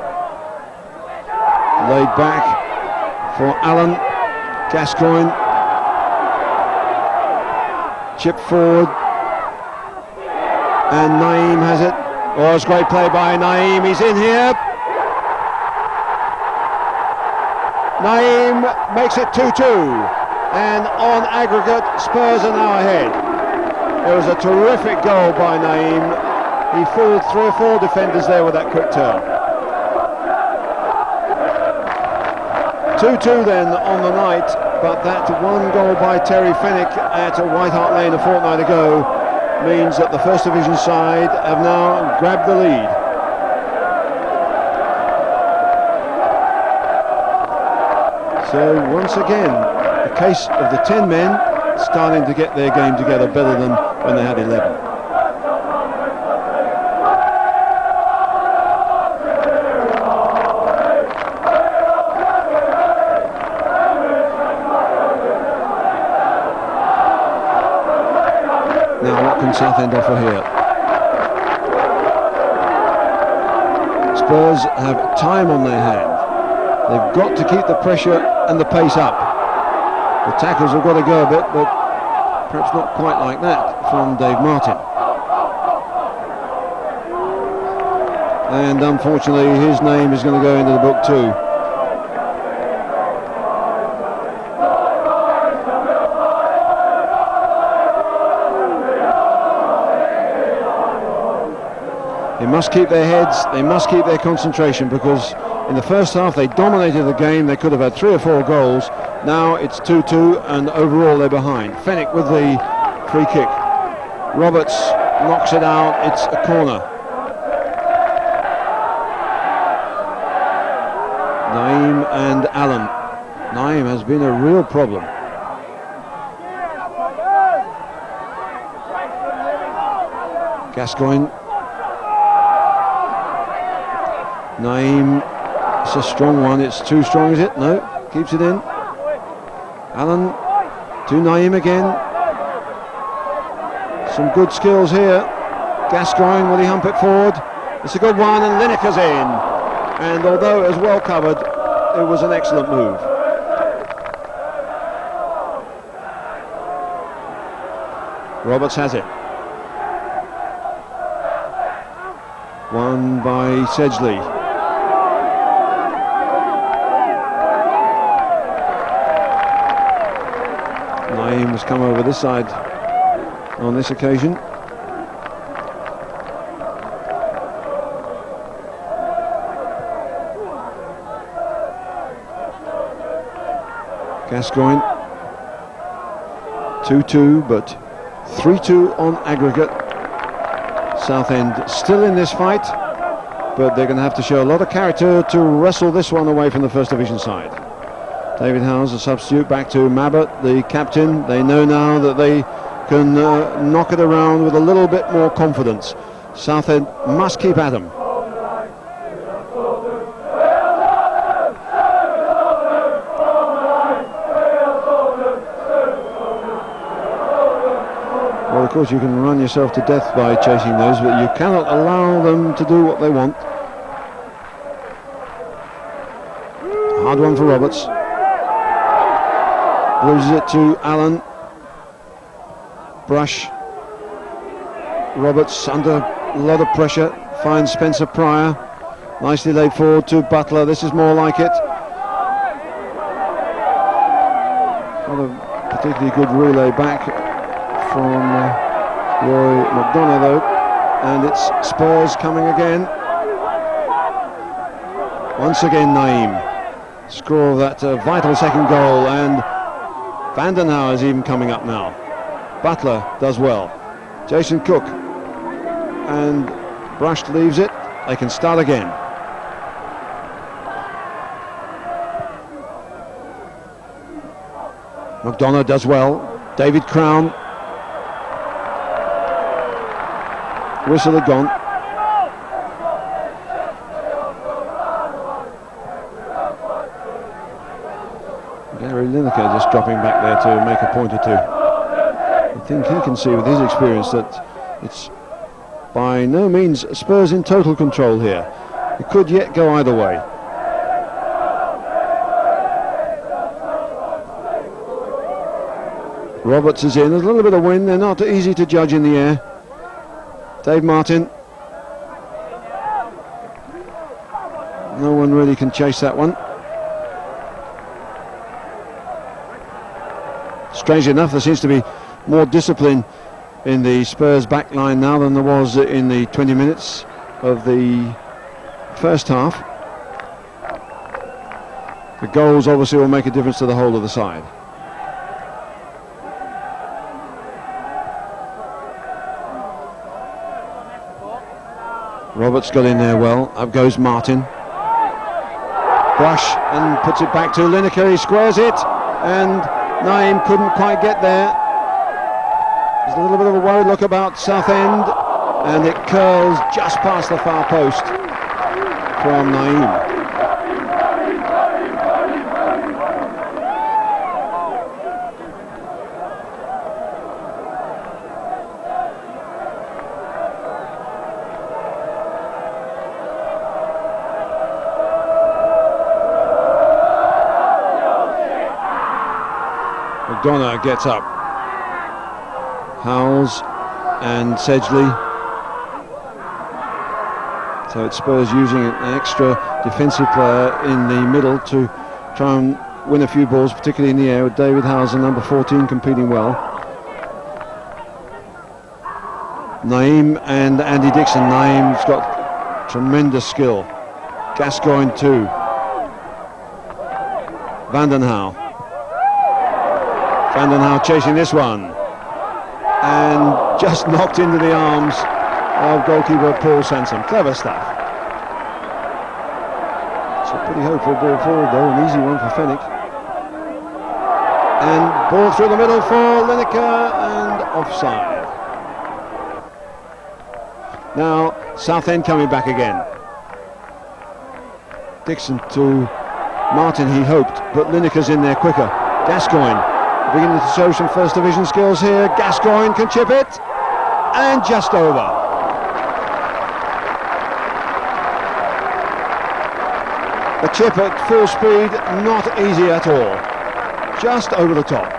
Laid back for Allen. Gascoigne. Chip forward. And Naeem has it. Oh, it's great play by Naeem. He's in here. Naeem makes it 2-2. And on aggregate, Spurs are now ahead. It was a terrific goal by Naeem. He fooled 3 or 4 defenders there with that quick turn. 2-2 then on the night, but that one goal by Terry Fenwick at White Hart Lane a fortnight ago means that the First Division side have now grabbed the lead. So once again, the case of the 10 men starting to get their game together better than when they had 11. Now what can Southend offer here? Spurs have time on their hand. They've got to keep the pressure and the pace up. The tackles have got to go a bit, but perhaps not quite like that from Dave Martin. And unfortunately his name is going to go into the book too. They must keep their heads, they must keep their concentration, because in the first half they dominated the game. They could have had 3 or 4 goals. Now it's 2-2 and overall they're behind. Fenwick with the free kick. Roberts knocks it out. It's a corner. Naeem and Allen. Naeem has been a real problem. Gascoigne. Naeem, it's a strong one. It's too strong, is it? No, keeps it in. Allen to Naeem again. Some good skills here. Gascoigne, will he hump it forward? It's a good one, and Lineker's in. And although it was well covered, it was an excellent move. Roberts has it. Won by Sedgley. Naeem has come over this side on this occasion. Gascoigne 2-2, but 3-2 on aggregate. Southend still in this fight, but they're going to have to show a lot of character to wrestle this one away from the First Division side. David Howes, a substitute, back to Mabbott, the captain. They know now that they can knock it around with a little bit more confidence. Southend must keep at them. Well, of course, you can run yourself to death by chasing those, but you cannot allow them to do what they want. Hard one for Roberts. Loses it to Allen. Brush. Roberts under a lot of pressure. Finds Spencer Pryor. Nicely laid forward to Butler. This is more like it. Not a particularly good relay back from Roy McDonough though. And it's Spurs coming again. Once again Naeem. Score of that vital second goal, and Vandenhauer is even coming up now. Butler does well. Jason Cook, and Brush leaves it. They can start again. McDonough does well. David Crown. Whistle had gone. Gary Lineker just dropping back there to make a point or two. I think he can see with his experience that it's by no means Spurs in total control here. It could yet go either way. Roberts is in. There's a little bit of wind. They're not easy to judge in the air. Dave Martin. No one really can chase that one. Strangely enough, there seems to be more discipline in the Spurs back line now than there was in the 20 minutes of the first half. The goals obviously will make a difference to the whole of the side. Roberts got in there well. Up goes Martin. Brush and puts it back to Lineker. He squares it, and Naeem couldn't quite get there. There's a little bit of a worried look about Southend, and it curls just past the far post from Naeem. McDonough gets up. Howells and Sedgley. So it's Spurs using an extra defensive player in the middle to try and win a few balls, particularly in the air, with David Howells and number 14 competing well. Naeem and Andy Dixon. Naeem's got tremendous skill. Gascoigne too. Vandenhouw. Vandenhouw chasing this one, and just knocked into the arms of goalkeeper Paul Sansom. Clever stuff. It's a pretty hopeful ball forward though, an easy one for Fenwick. And ball through the middle for Lineker, and offside. Now Southend coming back again. Dixon to Martin, he hoped, but Lineker's in there quicker. Gascoigne beginning to show some first division skills here. Gascoigne can chip it, and just over. The chip at full speed, not easy at all. Just over the top.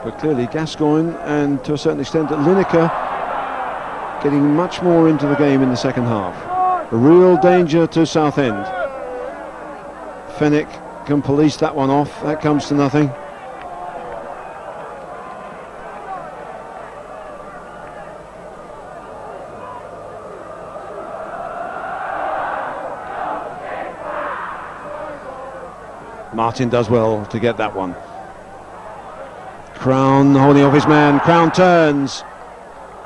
But clearly Gascoigne, and to a certain extent Lineker, getting much more into the game in the second half. A real danger to Southend. Fenwick can police that one off. That comes to nothing. Martin does well to get that one. Crown holding off his man. Crown turns,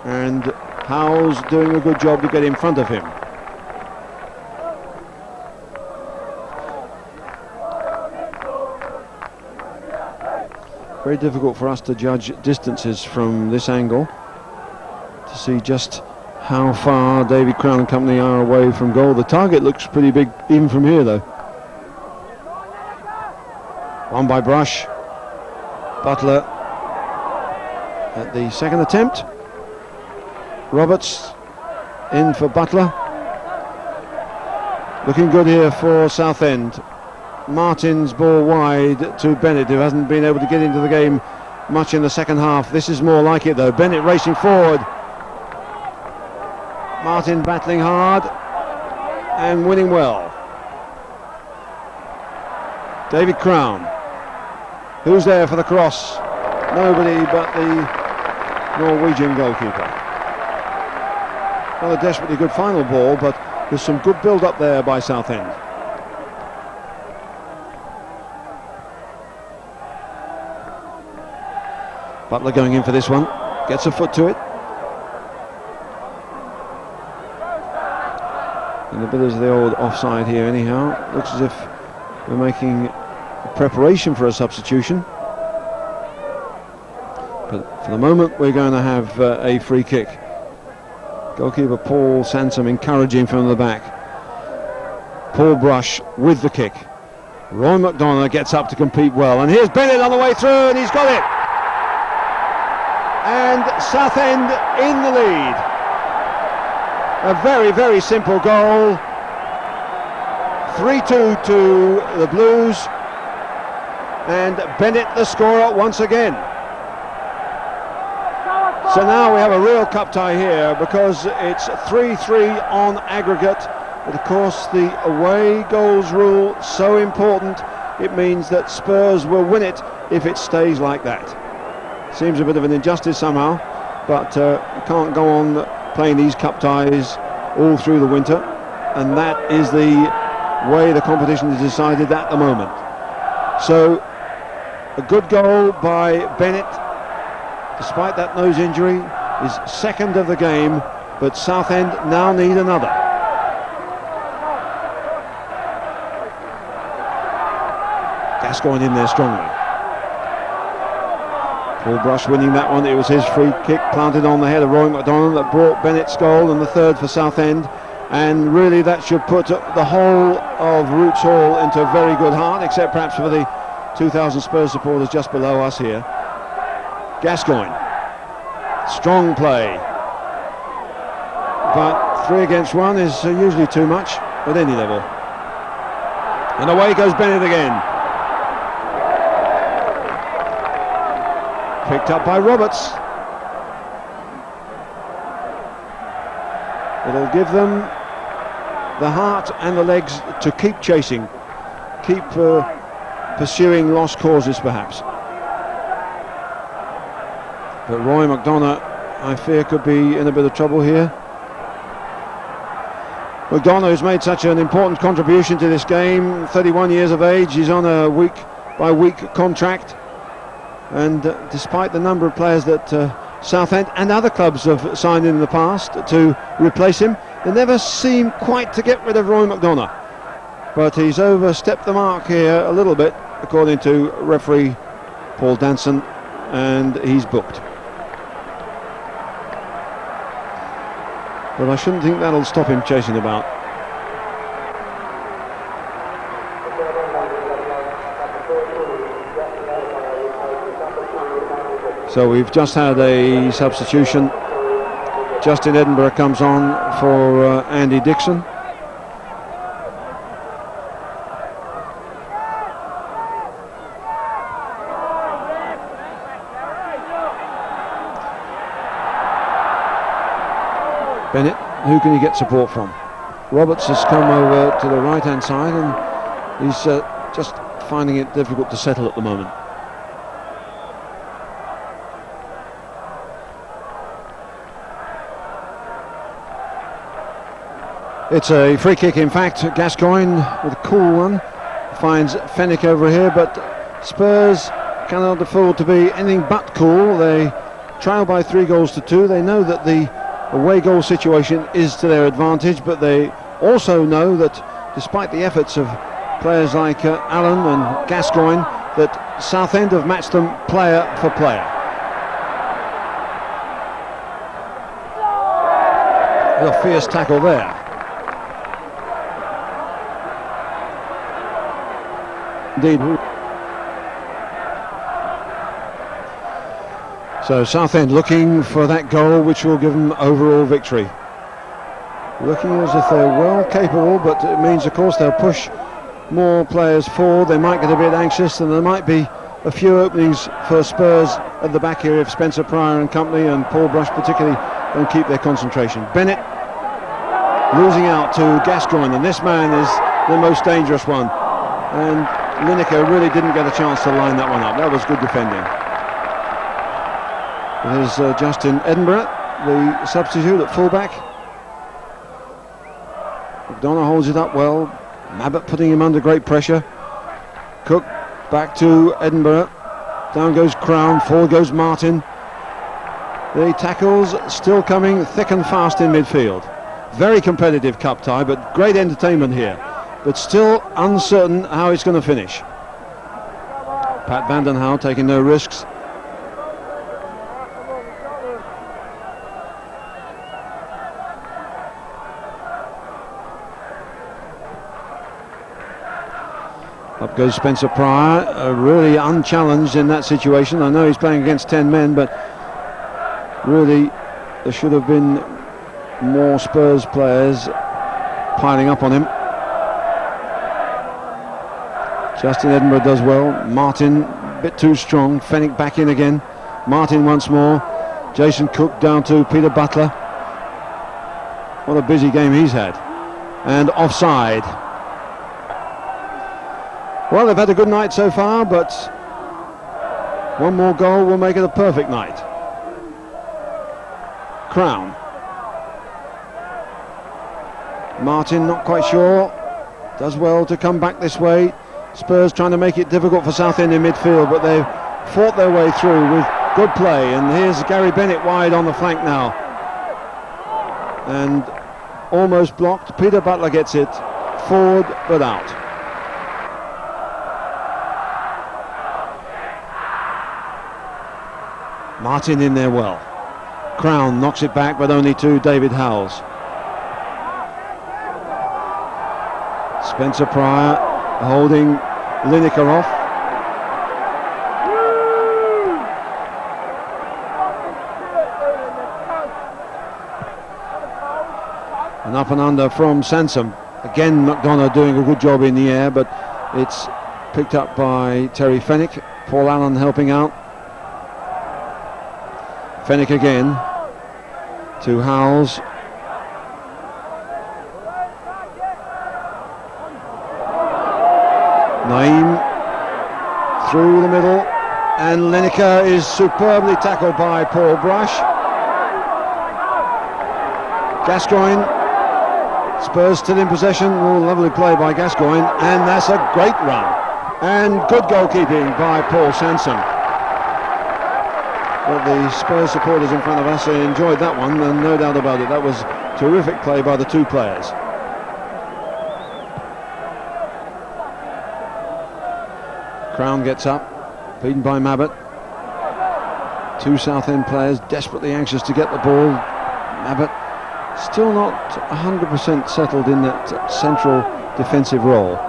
and Howells doing a good job to get in front of him. Very difficult for us to judge distances from this angle to see just how far David Crown and company are away from goal. The target looks pretty big even from here though. One by Brush. Butler at the second attempt. Roberts in for Butler. Looking good here for Southend. Martin's ball wide to Bennett, who hasn't been able to get into the game much in the second half. This is more like it though. Bennett racing forward. Martin battling hard and winning well. David Crown. Who's there for the cross? Nobody but the Norwegian goalkeeper. Not a desperately good final ball, but there's some good build up there by Southend. Butler going in for this one, gets a foot to it. And a bit of the old offside here anyhow. Looks as if we're making a preparation for a substitution. But for the moment we're going to have a free kick. Goalkeeper Paul Sansom encouraging from the back. Paul Brush with the kick. Roy McDonough gets up to compete well, and here's Bennett on the way through, and he's got it. And Southend in the lead. A very, very simple goal, 3-2 to the Blues, and Bennett the scorer once again. So now we have a real cup tie here, because it's 3-3 on aggregate. But of course the away goals rule, so important. It means that Spurs will win it if it stays like that. Seems a bit of an injustice somehow, but you can't go on playing these cup ties all through the winter, and that is the way the competition is decided at the moment. So a good goal by Bennett, despite that nose injury, is second of the game, but Southend now need another. Gascoigne in there strongly. Paul Brush winning that one. It was his free kick planted on the head of Roy McDonald that brought Bennett's goal, and the third for Southend. And really that should put the whole of Roots Hall into very good heart, except perhaps for the 2,000 Spurs supporters just below us here. Gascoigne, strong play, but 3 against 1 is usually too much at any level. And away goes Bennett again. Picked up by Roberts. It'll give them the heart and the legs to keep chasing, keep pursuing lost causes perhaps. But Roy McDonald, I fear, could be in a bit of trouble here. McDonald has made such an important contribution to this game, 31 years of age, he's on a week-by-week contract, and despite the number of players that Southend and other clubs have signed in the past to replace him, they never seem quite to get rid of Roy McDonald. But he's overstepped the mark here a little bit, according to referee Paul Danson, and he's booked. But I shouldn't think that'll stop him chasing about. So we've just had a substitution. Justin Edinburgh comes on for Andy Dixon. Bennett, who can he get support from? Roberts has come over to the right hand side, and he's just finding it difficult to settle at the moment. It's a free kick, in fact. Gascoigne with a cool one finds Fenwick over here, but Spurs cannot afford to be anything but cool. They trail by 3-2. They know that the away goal situation is to their advantage, but they also know that despite the efforts of players like Allen and Gascoigne, that Southend have matched them player for player. A fierce tackle there. Indeed. So Southend looking for that goal which will give them overall victory. Looking as if they're well capable, but it means of course they'll push more players forward. They might get a bit anxious, and there might be a few openings for Spurs at the back here if Spencer Pryor and company, and Paul Brush particularly, don't keep their concentration. Bennett losing out to Gascoigne, and this man is the most dangerous one, and Lineker really didn't get a chance to line that one up. That was good defending. There's Justin Edinburgh, the substitute at fullback. McDonald holds it up well. Mabbott putting him under great pressure. Cook back to Edinburgh. Down goes Crown, forward goes Martin. The tackles still coming thick and fast in midfield. Very competitive cup tie, but great entertainment here. But still uncertain how it's going to finish. Pat Vandenhouwe taking no risks. Up goes Spencer Pryor, really unchallenged in that situation. I know he's playing against 10 men, but really there should have been more Spurs players piling up on him. Justin Edinburgh does well. Martin, a bit too strong. Fenwick back in again. Martin once more. Jason Cook down to Peter Butler. What a busy game he's had. And offside. Well, they've had a good night so far, but one more goal will make it a perfect night. Crown. Martin not quite sure. Does well to come back this way. Spurs trying to make it difficult for Southend in midfield, but they've fought their way through with good play. And here's Gary Bennett wide on the flank now. And almost blocked. Peter Butler gets it. Forward, but out. Martin in there well. Crown knocks it back, but only to David Howells. Spencer Pryor holding Lineker off. An up and under from Sansom. Again, McDonough doing a good job in the air, but it's picked up by Terry Fenwick. Paul Allen helping out. Fenwick again to Howells. Naeem through the middle, and Lineker is superbly tackled by Paul Brush. Gascoigne, Spurs still in possession. Oh, lovely play by Gascoigne, and that's a great run. And good goalkeeping by Paul Sansom. Well, the Spurs supporters in front of us enjoyed that one, and no doubt about it, that was terrific play by the two players. Crown gets up, beaten by Mabbott. Two Southend players desperately anxious to get the ball. Mabbott still not 100% settled in that central defensive role.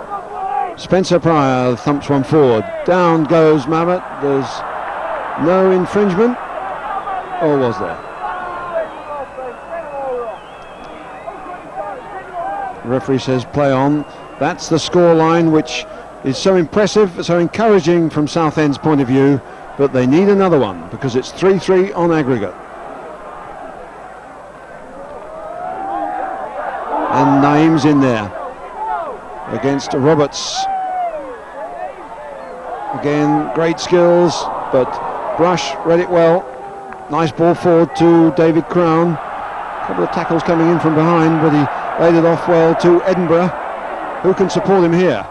Spencer Pryor thumps one forward. Down goes Mabbott. There's no infringement, or was there? The referee says play on. That's the score line, which is so impressive, so encouraging from Southend's point of view, but they need another one because it's 3-3 on aggregate. And Naeem's in there against Roberts. Again, great skills, but Brush read it well. Nice ball forward to David Crown. A couple of tackles coming in from behind, but he laid it off well to Edinburgh. Who can support him here?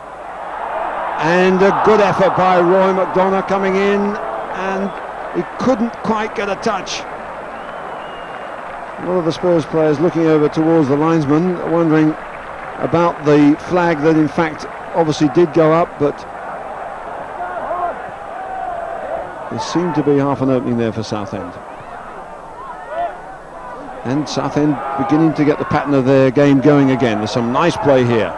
And a good effort by Roy McDonough coming in, and he couldn't quite get a touch. A lot of the Spurs players looking over towards the linesman, wondering about the flag that in fact obviously did go up, but there seemed to be half an opening there for Southend. And Southend beginning to get the pattern of their game going again. There's some nice play here.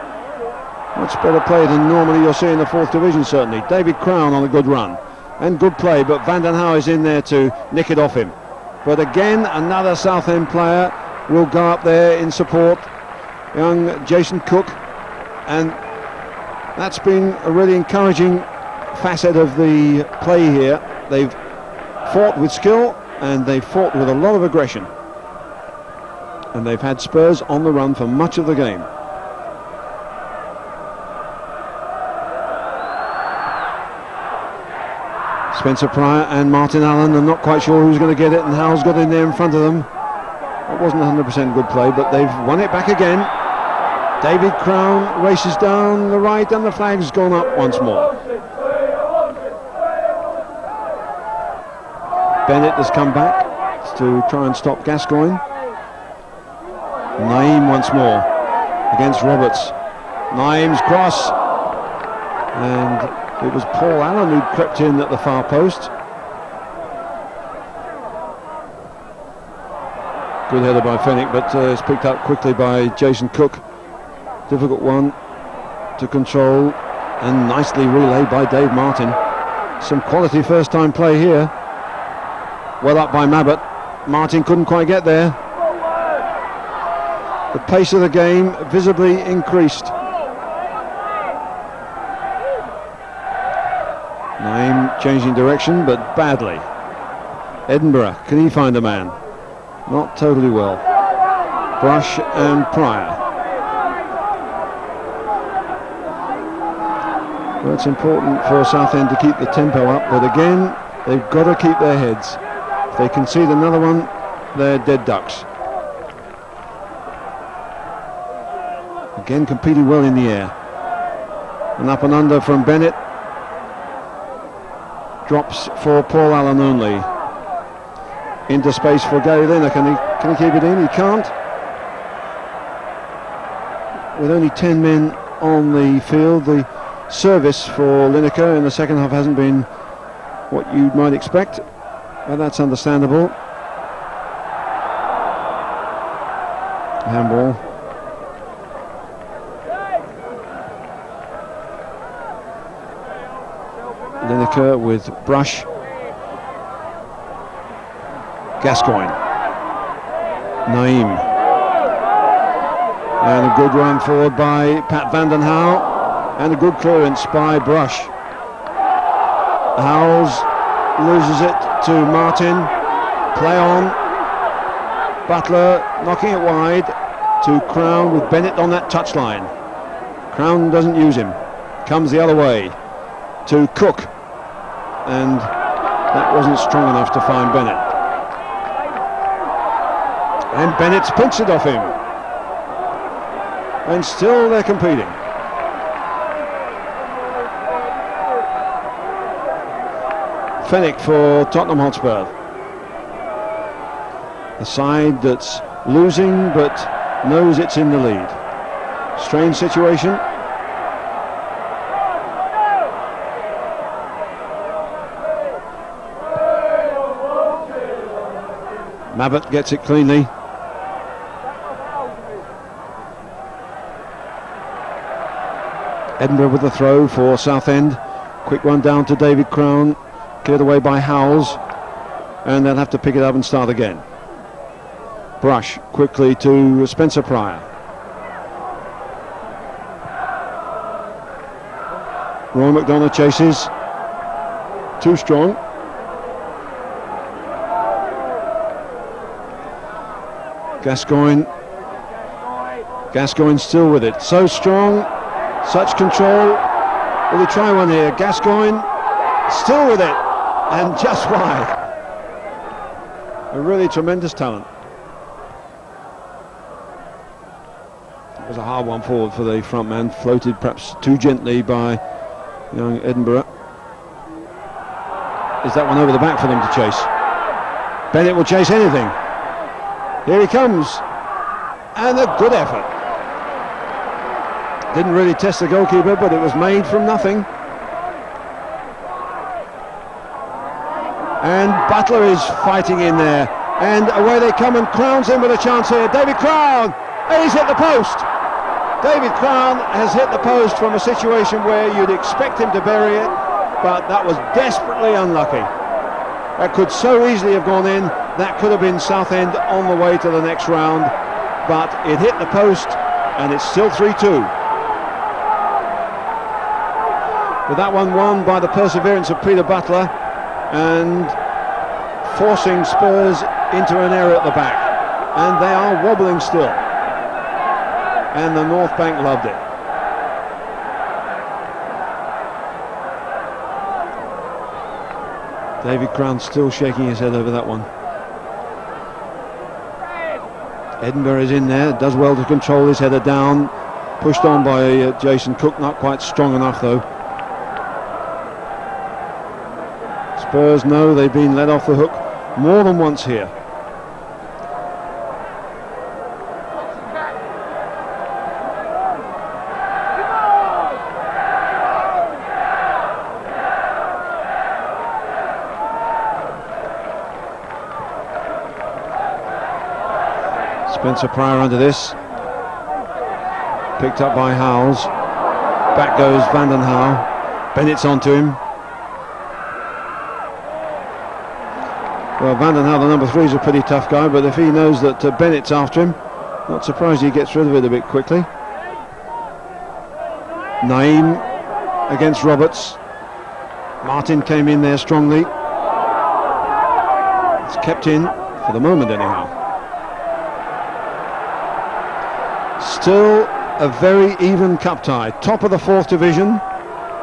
Much better play than normally you'll see in the 4th division, certainly. David Crown on a good run. And good play, but Van den Hauwe is in there to nick it off him. But again, another Southend player will go up there in support. Young Jason Cook. And that's been a really encouraging facet of the play here. They've fought with skill, and they've fought with a lot of aggression. And they've had Spurs on the run for much of the game. Spencer Pryor and Martin Allen are not quite sure who's going to get it, and Howell's got in there in front of them. It wasn't 100% good play, but they've won it back again. David Crown races down the right, and the flag's gone up once more. Bennett has come back to try and stop Gascoigne. Naeem once more against Roberts. Naeem's cross, and it was Paul Allen who crept in at the far post. Good header by Fenwick, but it's picked up quickly by Jason Cook. Difficult one to control, and nicely relayed by Dave Martin. Some quality first time play here. Well up by Mabbott. Martin couldn't quite get there. The pace of the game visibly increased. Naim changing direction, but badly. Edinburgh, can he find a man? Not totally well. Brush and Pryor. Well, it's important for Southend to keep the tempo up, but again, they've got to keep their heads. If they concede another one, they're dead ducks. Again, competing well in the air. An up and under from Bennett. Drops for Paul Allen only. Into space for Gary Lineker. Can he keep it in? He can't. With only 10 men on the field, the service for Lineker in the second half hasn't been what you might expect, but that's understandable. Handball. Lineker with Brush. Gascoigne. Naim. And a good run forward by Pat Vanden Hauwe. And a good clearance by Brush. Howells loses it to Martin. Play on. Butler knocking it wide to Crown with Bennett on that touchline. Crown doesn't use him. Comes the other way to Cook. And that wasn't strong enough to find Bennett. And Bennett's pinched it off him. And still they're competing. Fenwick for Tottenham Hotspur. A side that's losing but knows it's in the lead. Strange situation. Mabbott gets it cleanly. Edinburgh with the throw for Southend. Quick one down to David Crown. Cleared away by Howells. And they'll have to pick it up and start again. Brush quickly to Spencer Pryor. Roy McDonough chases. Too strong. Gascoigne still with it. So strong, such control. Will he try one here? Gascoigne still with it, and just wide. A really tremendous talent. It was a hard one forward for the front man, floated perhaps too gently by young Edinburgh. Is that one over the back for them to chase? Bennett will chase anything. Here he comes, and a good effort. Didn't really test the goalkeeper, but it was made from nothing. And Butler is fighting in there, and away they come, and Crown's in with a chance here. David Crown, he's hit the post. David Crown has hit the post from a situation where you'd expect him to bury it, but that was desperately unlucky. That could so easily have gone in. That could have been Southend on the way to the next round, but it hit the post, and it's still 3-2. With that one won by the perseverance of Peter Butler, and forcing Spurs into an error at the back, and they are wobbling still, and the North Bank loved it. David Crown still shaking his head over that one. Edinburgh is in there, does well to control his header down, pushed on by Jason Cook, not quite strong enough though. Spurs know they've been let off the hook more than once here. Spencer Pryor under this. Picked up by Howells. Back goes Vanden Hauwe. Bennett's onto him. Well, Vanden Hauwe, the number 3, is a pretty tough guy, but if he knows that Bennett's after him, not surprised he gets rid of it a bit quickly. Naim against Roberts. Martin came in there strongly. It's kept in for the moment anyhow. Still a very even cup tie. Top of the 4th division,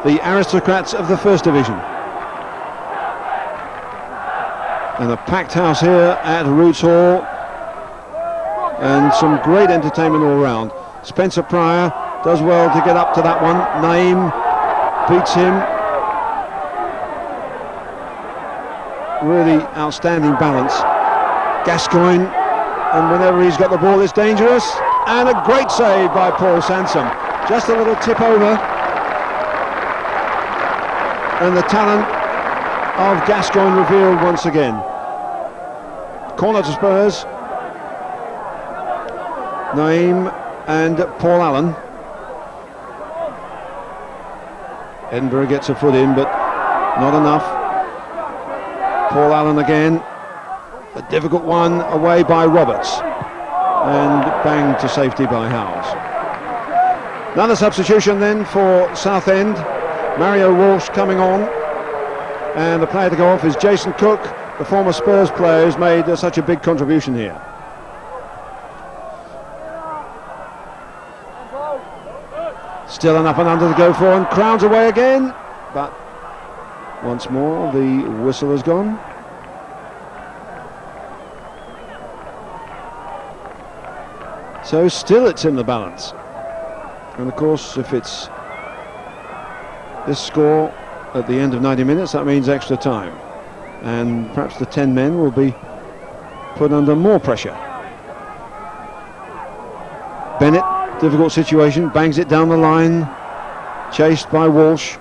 the aristocrats of the 1st division. And a packed house here at Roots Hall, and some great entertainment all round. Spencer Pryor does well to get up to that one. Naeem beats him. Really outstanding balance. Gascoigne, and whenever he's got the ball it's dangerous, and a great save by Paul Sansom. Just a little tip over, and the talent of Gascoigne revealed once again. Corner to Spurs. Naeem and Paul Allen. Edinburgh gets a foot in, but not enough. Paul Allen again. A difficult one away by Roberts, and banged to safety by Howells. Another substitution then for Southend. Mario Walsh coming on, and the player to go off is Jason Cook, the former Spurs player who's made such a big contribution here. Still an up and under to go for, and Crown's away again, but once more the whistle has gone. So still it's in the balance, and of course if it's this score at the end of 90 minutes, that means extra time, and perhaps the 10 men will be put under more pressure. Bennett, difficult situation, bangs it down the line, chased by Walsh.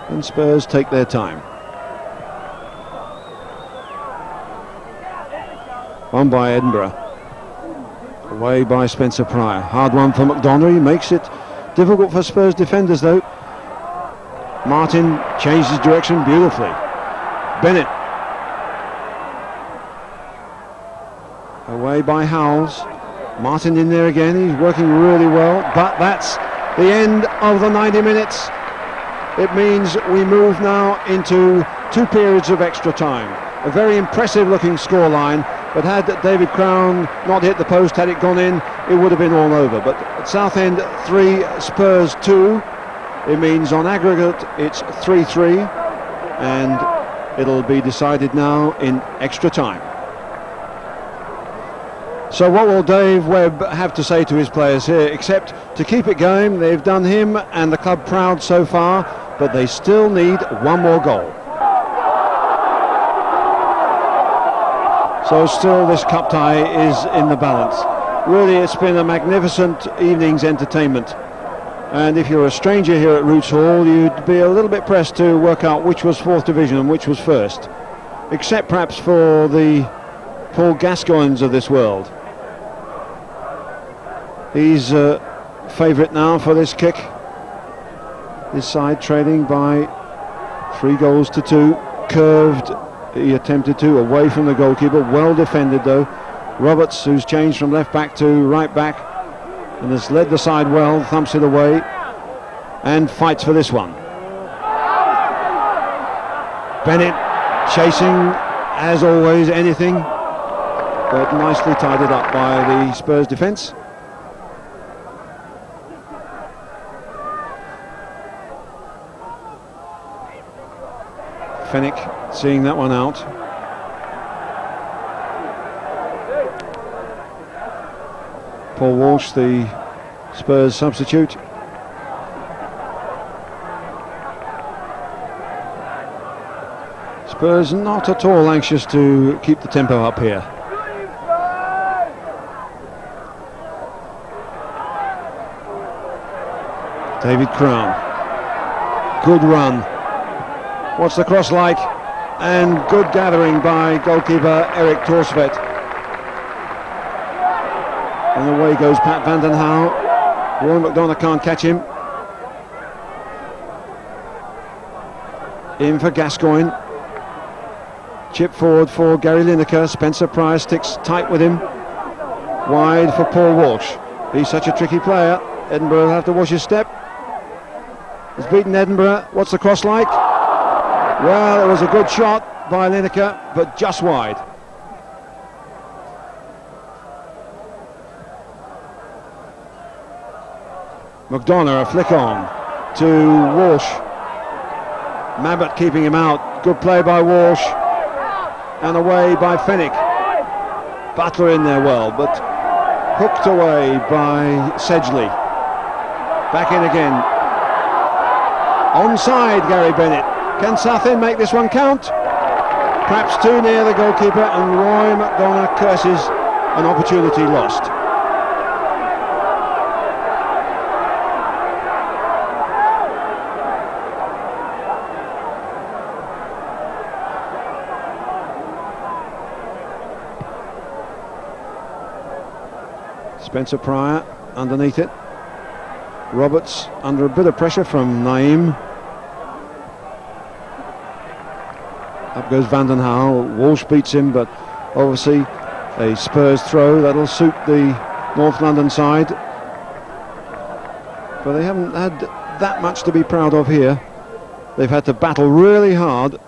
And Spurs take their time. One by Edinburgh, away by Spencer Pryor. Hard one for McDonough. He makes it difficult for Spurs defenders though. Martin changed his direction beautifully. Bennett, away by Howells. Martin in there again. He's working really well, but that's the end of the 90 minutes. It means we move now into 2 periods of extra time. A very impressive looking scoreline, but had David Crown not hit the post, had it gone in, it would have been all over. But at Southend 3, Spurs 2, it means on aggregate it's 3-3, and it'll be decided now in extra time. So what will Dave Webb have to say to his players here, except to keep it going? They've done him and the club proud so far, but they still need one more goal. So still this cup tie is in the balance. Really, it's been a magnificent evening's entertainment, and if you're a stranger here at Roots Hall, you'd be a little bit pressed to work out which was 4th division and which was 1st, except perhaps for the Paul Gascoignes of this world. He's a favourite now for this kick. This side trailing by 3 goals to 2. Curved, he attempted to, away from the goalkeeper. Well defended though. Roberts, who's changed from left back to right back and has led the side well, thumps it away and fights for this one. Bennett chasing, as always, anything, but nicely tidied up by the Spurs defence. Fenwick seeing that one out. Paul Walsh, the Spurs substitute. Spurs not at all anxious to keep the tempo up here. David Crown. Good run. What's the cross like? And good gathering by goalkeeper Eric Torsvet. And away goes Pat van den Hauwe. Roy McDonough can't catch him. In for Gascoigne. Chip forward for Gary Lineker. Spencer Pryor sticks tight with him. Wide for Paul Walsh. He's such a tricky player. Edinburgh will have to watch his step. He's beaten Edinburgh. What's the cross like? Well, it was a good shot by Lineker, but just wide. McDonough, a flick on to Walsh. Mabbott keeping him out. Good play by Walsh. And away by Fenwick. Butler in there well, but hooked away by Sedgley. Back in again. Onside, Gary Bennett. Can Southend make this one count? Perhaps too near the goalkeeper, and Roy McDonough curses an opportunity lost. Spencer Pryor underneath it. Roberts under a bit of pressure from Naeem. Up goes Van den Hal. Walsh beats him, but obviously a Spurs throw that'll suit the North London side. But they haven't had that much to be proud of here. They've had to battle really hard,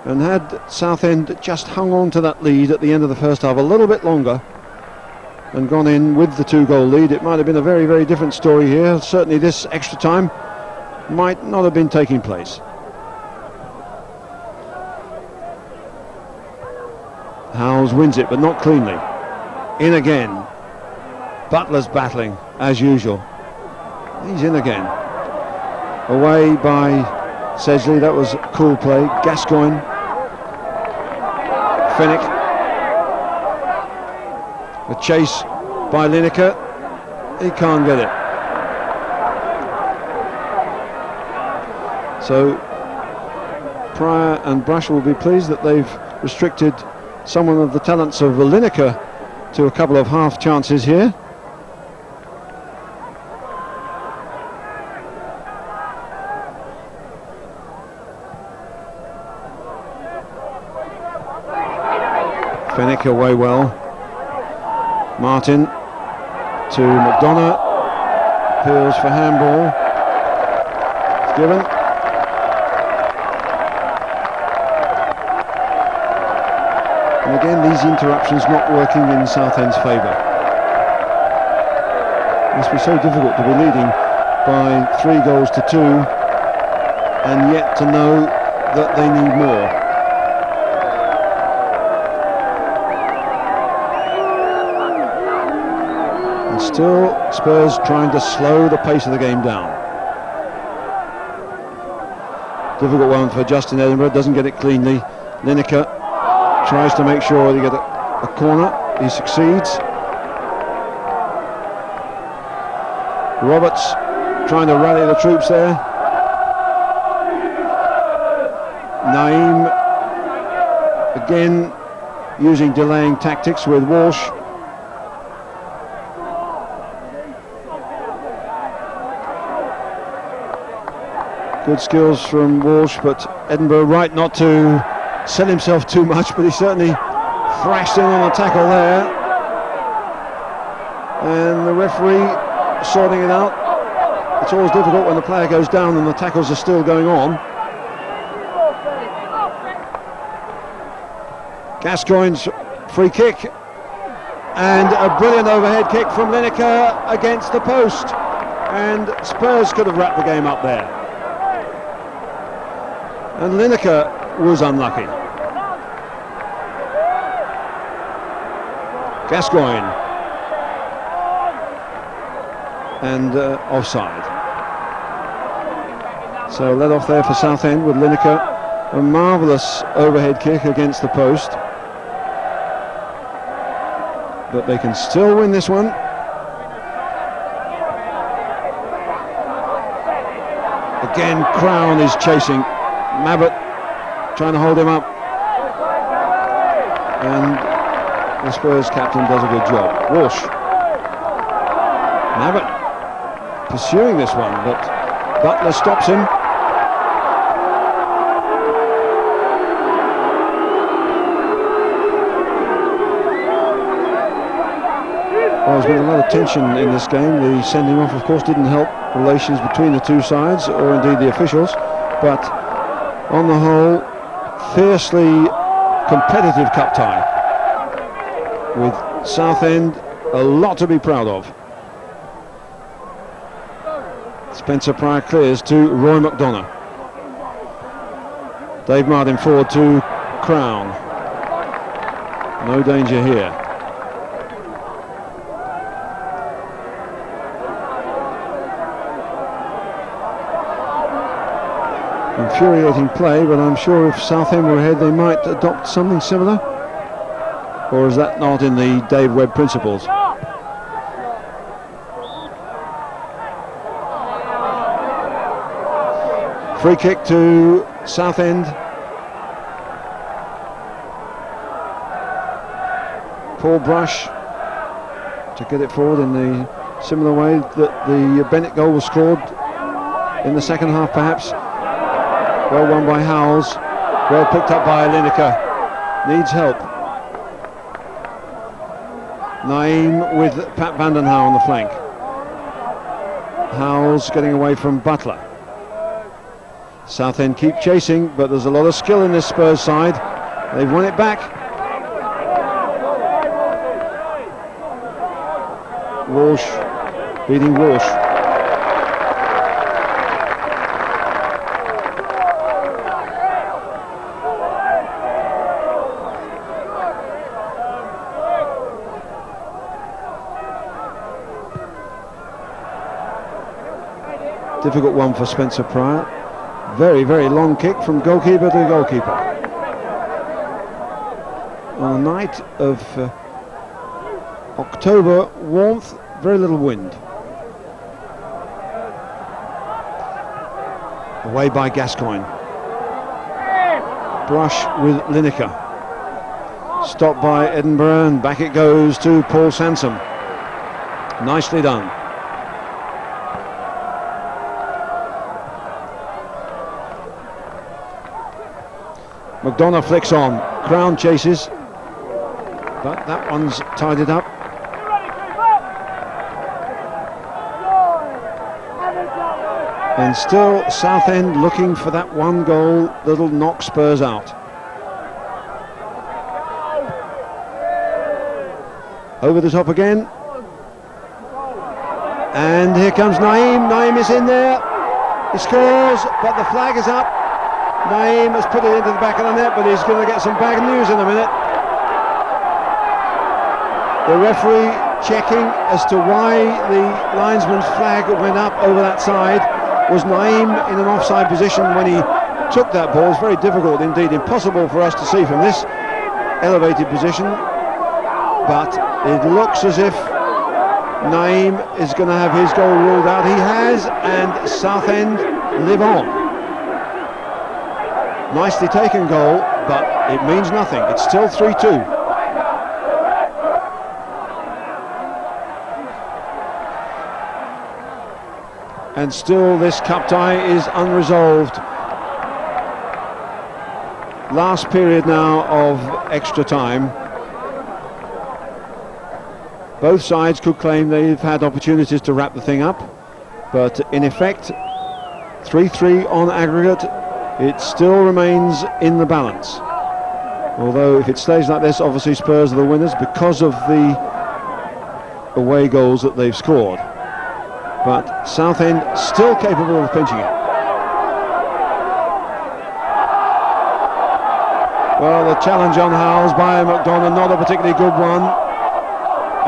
and had Southend just hung on to that lead at the end of the first half a little bit longer and gone in with the 2-goal lead, it might have been a very, very different story here. Certainly this extra time might not have been taking place. Howes wins it, but not cleanly. In again. Butler's battling, as usual. He's in again. Away by Sedgley. That was cool play. Gascoigne. Fenwick. A chase by Lineker. He can't get it. So Pryor and Brush will be pleased that they've restricted someone of the talents of Lineker to a couple of half chances here. Fenwick away well. Martin to McDonough. Appeals for handball. It's given. And again, these interruptions not working in Southend's favour. It must be so difficult to be leading by 3-2 and yet to know that they need more. And still Spurs trying to slow the pace of the game down. Difficult one for Justin Edinburgh, doesn't get it cleanly. Lineker tries to make sure they get a corner. He succeeds. Roberts trying to rally the troops there. Naeem again using delaying tactics with Walsh. Good skills from Walsh, but Edinburgh right not to sell himself too much, but he certainly thrashed in on a tackle there. And the referee sorting it out. It's always difficult when the player goes down and the tackles are still going on. Gascoigne's free kick, and a brilliant overhead kick from Lineker against the post, and Spurs could have wrapped the game up there. And Lineker was unlucky. Gascoigne. And offside. So let off there for Southend with Lineker. A marvellous overhead kick against the post. But they can still win this one. Again, Crown is chasing. Mabbott trying to hold him up, and the Spurs captain does a good job. Walsh. Mabbott pursuing this one, but Butler stops him. Well, there's been a lot of tension in this game. The sending off, of course, didn't help relations between the two sides, or indeed the officials, but on the whole, fiercely competitive cup tie, with Southend a lot to be proud of. Spencer Pryor clears to Roy McDonough. Dave Martin forward to Crown. No danger here. Infuriating play, but I'm sure if Southend were ahead they might adopt something similar. Or is that not in the Dave Webb principles? Free kick to Southend. Paul Brush to get it forward in the similar way that the Bennett goal was scored in the second half, perhaps. Well won by Howells, well picked up by Lineker, needs help. Naeem with Pat Vandenhauwe on the flank. Howells getting away from Butler. Southend keep chasing, but there's a lot of skill in this Spurs side. They've won it back. Walsh beating Walsh. Difficult one for Spencer Pryor. Very, very long kick from goalkeeper to goalkeeper. On a night of October warmth, very little wind. Away by Gascoigne. Brush with Lineker. Stopped by Edinburgh, and back it goes to Paul Sansom. Nicely done. McDonough flicks on, Crown chases, but that one's tidied up. And still Southend looking for that one goal that'll knock Spurs out. Over the top again. And here comes Naeem. Naeem is in there. He scores, but the flag is up. Naeem has put it into the back of the net, but he's going to get some bad news in a minute. The referee checking as to why the linesman's flag went up over that side. Was Naeem in an offside position when he took that ball? It's very difficult, indeed impossible for us to see from this elevated position, but it looks as if Naeem is going to have his goal ruled out. He has, and Southend live on. Nicely taken goal, but it means nothing. It's still 3-2. And still this cup tie is unresolved. Last period now of extra time. Both sides could claim they've had opportunities to wrap the thing up, but in effect 3-3 on aggregate. It still remains in the balance. Although if it stays like this, obviously Spurs are the winners because of the away goals that they've scored. But Southend still capable of pinching it. Well, the challenge on Howells by McDonough, not a particularly good one.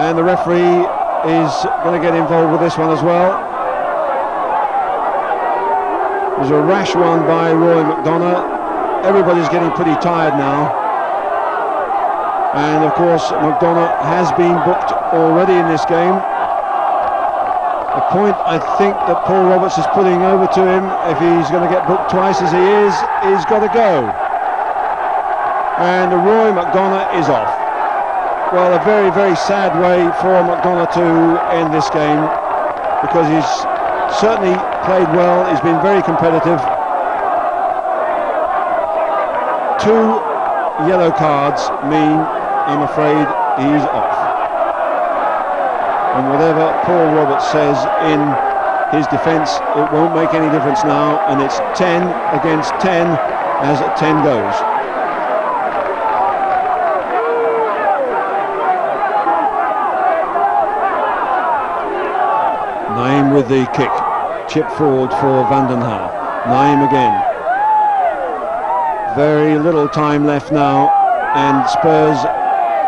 And the referee is going to get involved with this one as well. It was a rash one by Roy McDonough. Everybody's getting pretty tired now. And of course, McDonough has been booked already in this game. A point I think that Paul Roberts is putting over to him, if he's going to get booked twice as he is, he's got to go. And Roy McDonough is off. Well, a very, very sad way for McDonough to end this game, because he's certainly played well, he's been very competitive. 2 yellow cards mean, I'm afraid, he's off. And whatever Paul Roberts says in his defence, it won't make any difference now, and it's 10 against 10 as 10 goes. Naeem with the kick, chip forward for Vandenhauw. Naeem again. Very little time left now, and Spurs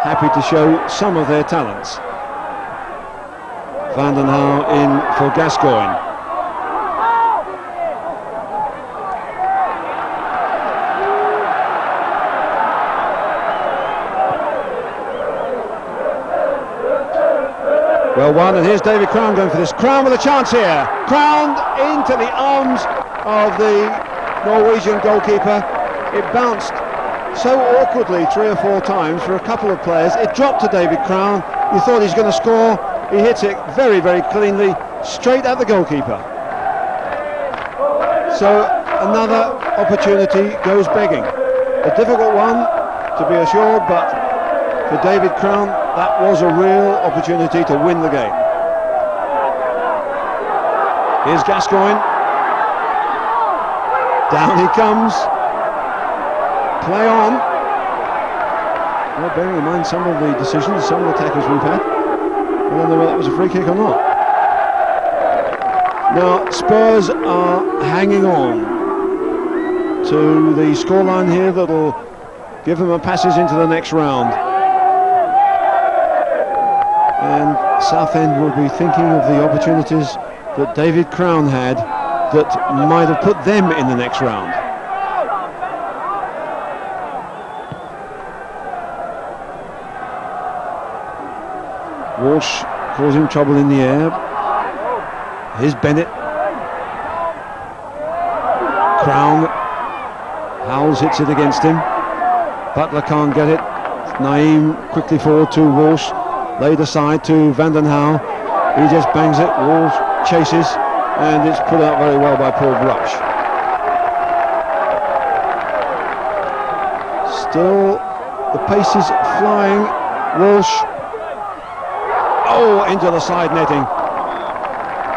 happy to show some of their talents. Vandenhauw in for Gascoigne. Well won, and here's David Crown going for this. Crown with a chance here. Crown into the arms of the Norwegian goalkeeper. It bounced so awkwardly 3 or 4 times for a couple of players. It dropped to David Crown. You thought he's going to score. He hits it very, very cleanly, straight at the goalkeeper. So another opportunity goes begging. A difficult one, to be assured, but for David Crown, that was a real opportunity to win the game. Here's Gascoigne. Down he comes. Play on. Well, bearing in mind some of the decisions, some of the tackles we've had, I don't know whether that was a free kick or not. Now, Spurs are hanging on to the scoreline here that'll give them a passage into the next round. And Southend will be thinking of the opportunities that David Crown had that might have put them in the next round. Walsh causing trouble in the air. Here's Bennett. Crown. Howells hits it against him. Butler can't get it. Naeem quickly forward to Walsh. Laid aside to Vandenhauw. He just bangs it. Walsh chases, and it's put out very well by Paul Brush. Still, the pace is flying. Walsh. Oh, into the side netting.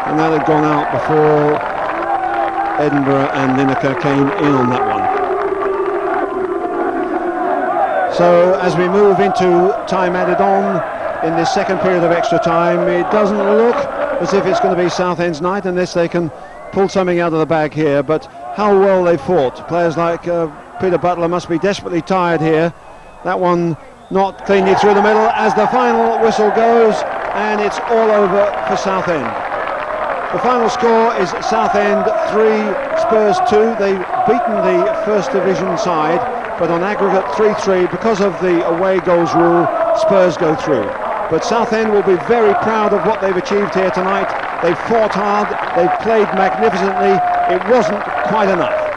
And that had gone out before Edinburgh and Lineker came in on that one. So as we move into time added on in this second period of extra time, it doesn't look as if it's going to be Southend's night unless they can pull something out of the bag here. But how well they fought. Players like Peter Butler must be desperately tired here. That one not cleanly through the middle as the final whistle goes, and it's all over for Southend. The final score is Southend 3, Spurs 2. They've beaten the First Division side, but on aggregate 3-3 because of the away goals rule. Spurs go through. But Southend will be very proud of what they've achieved here tonight. They've fought hard, they've played magnificently. It wasn't quite enough.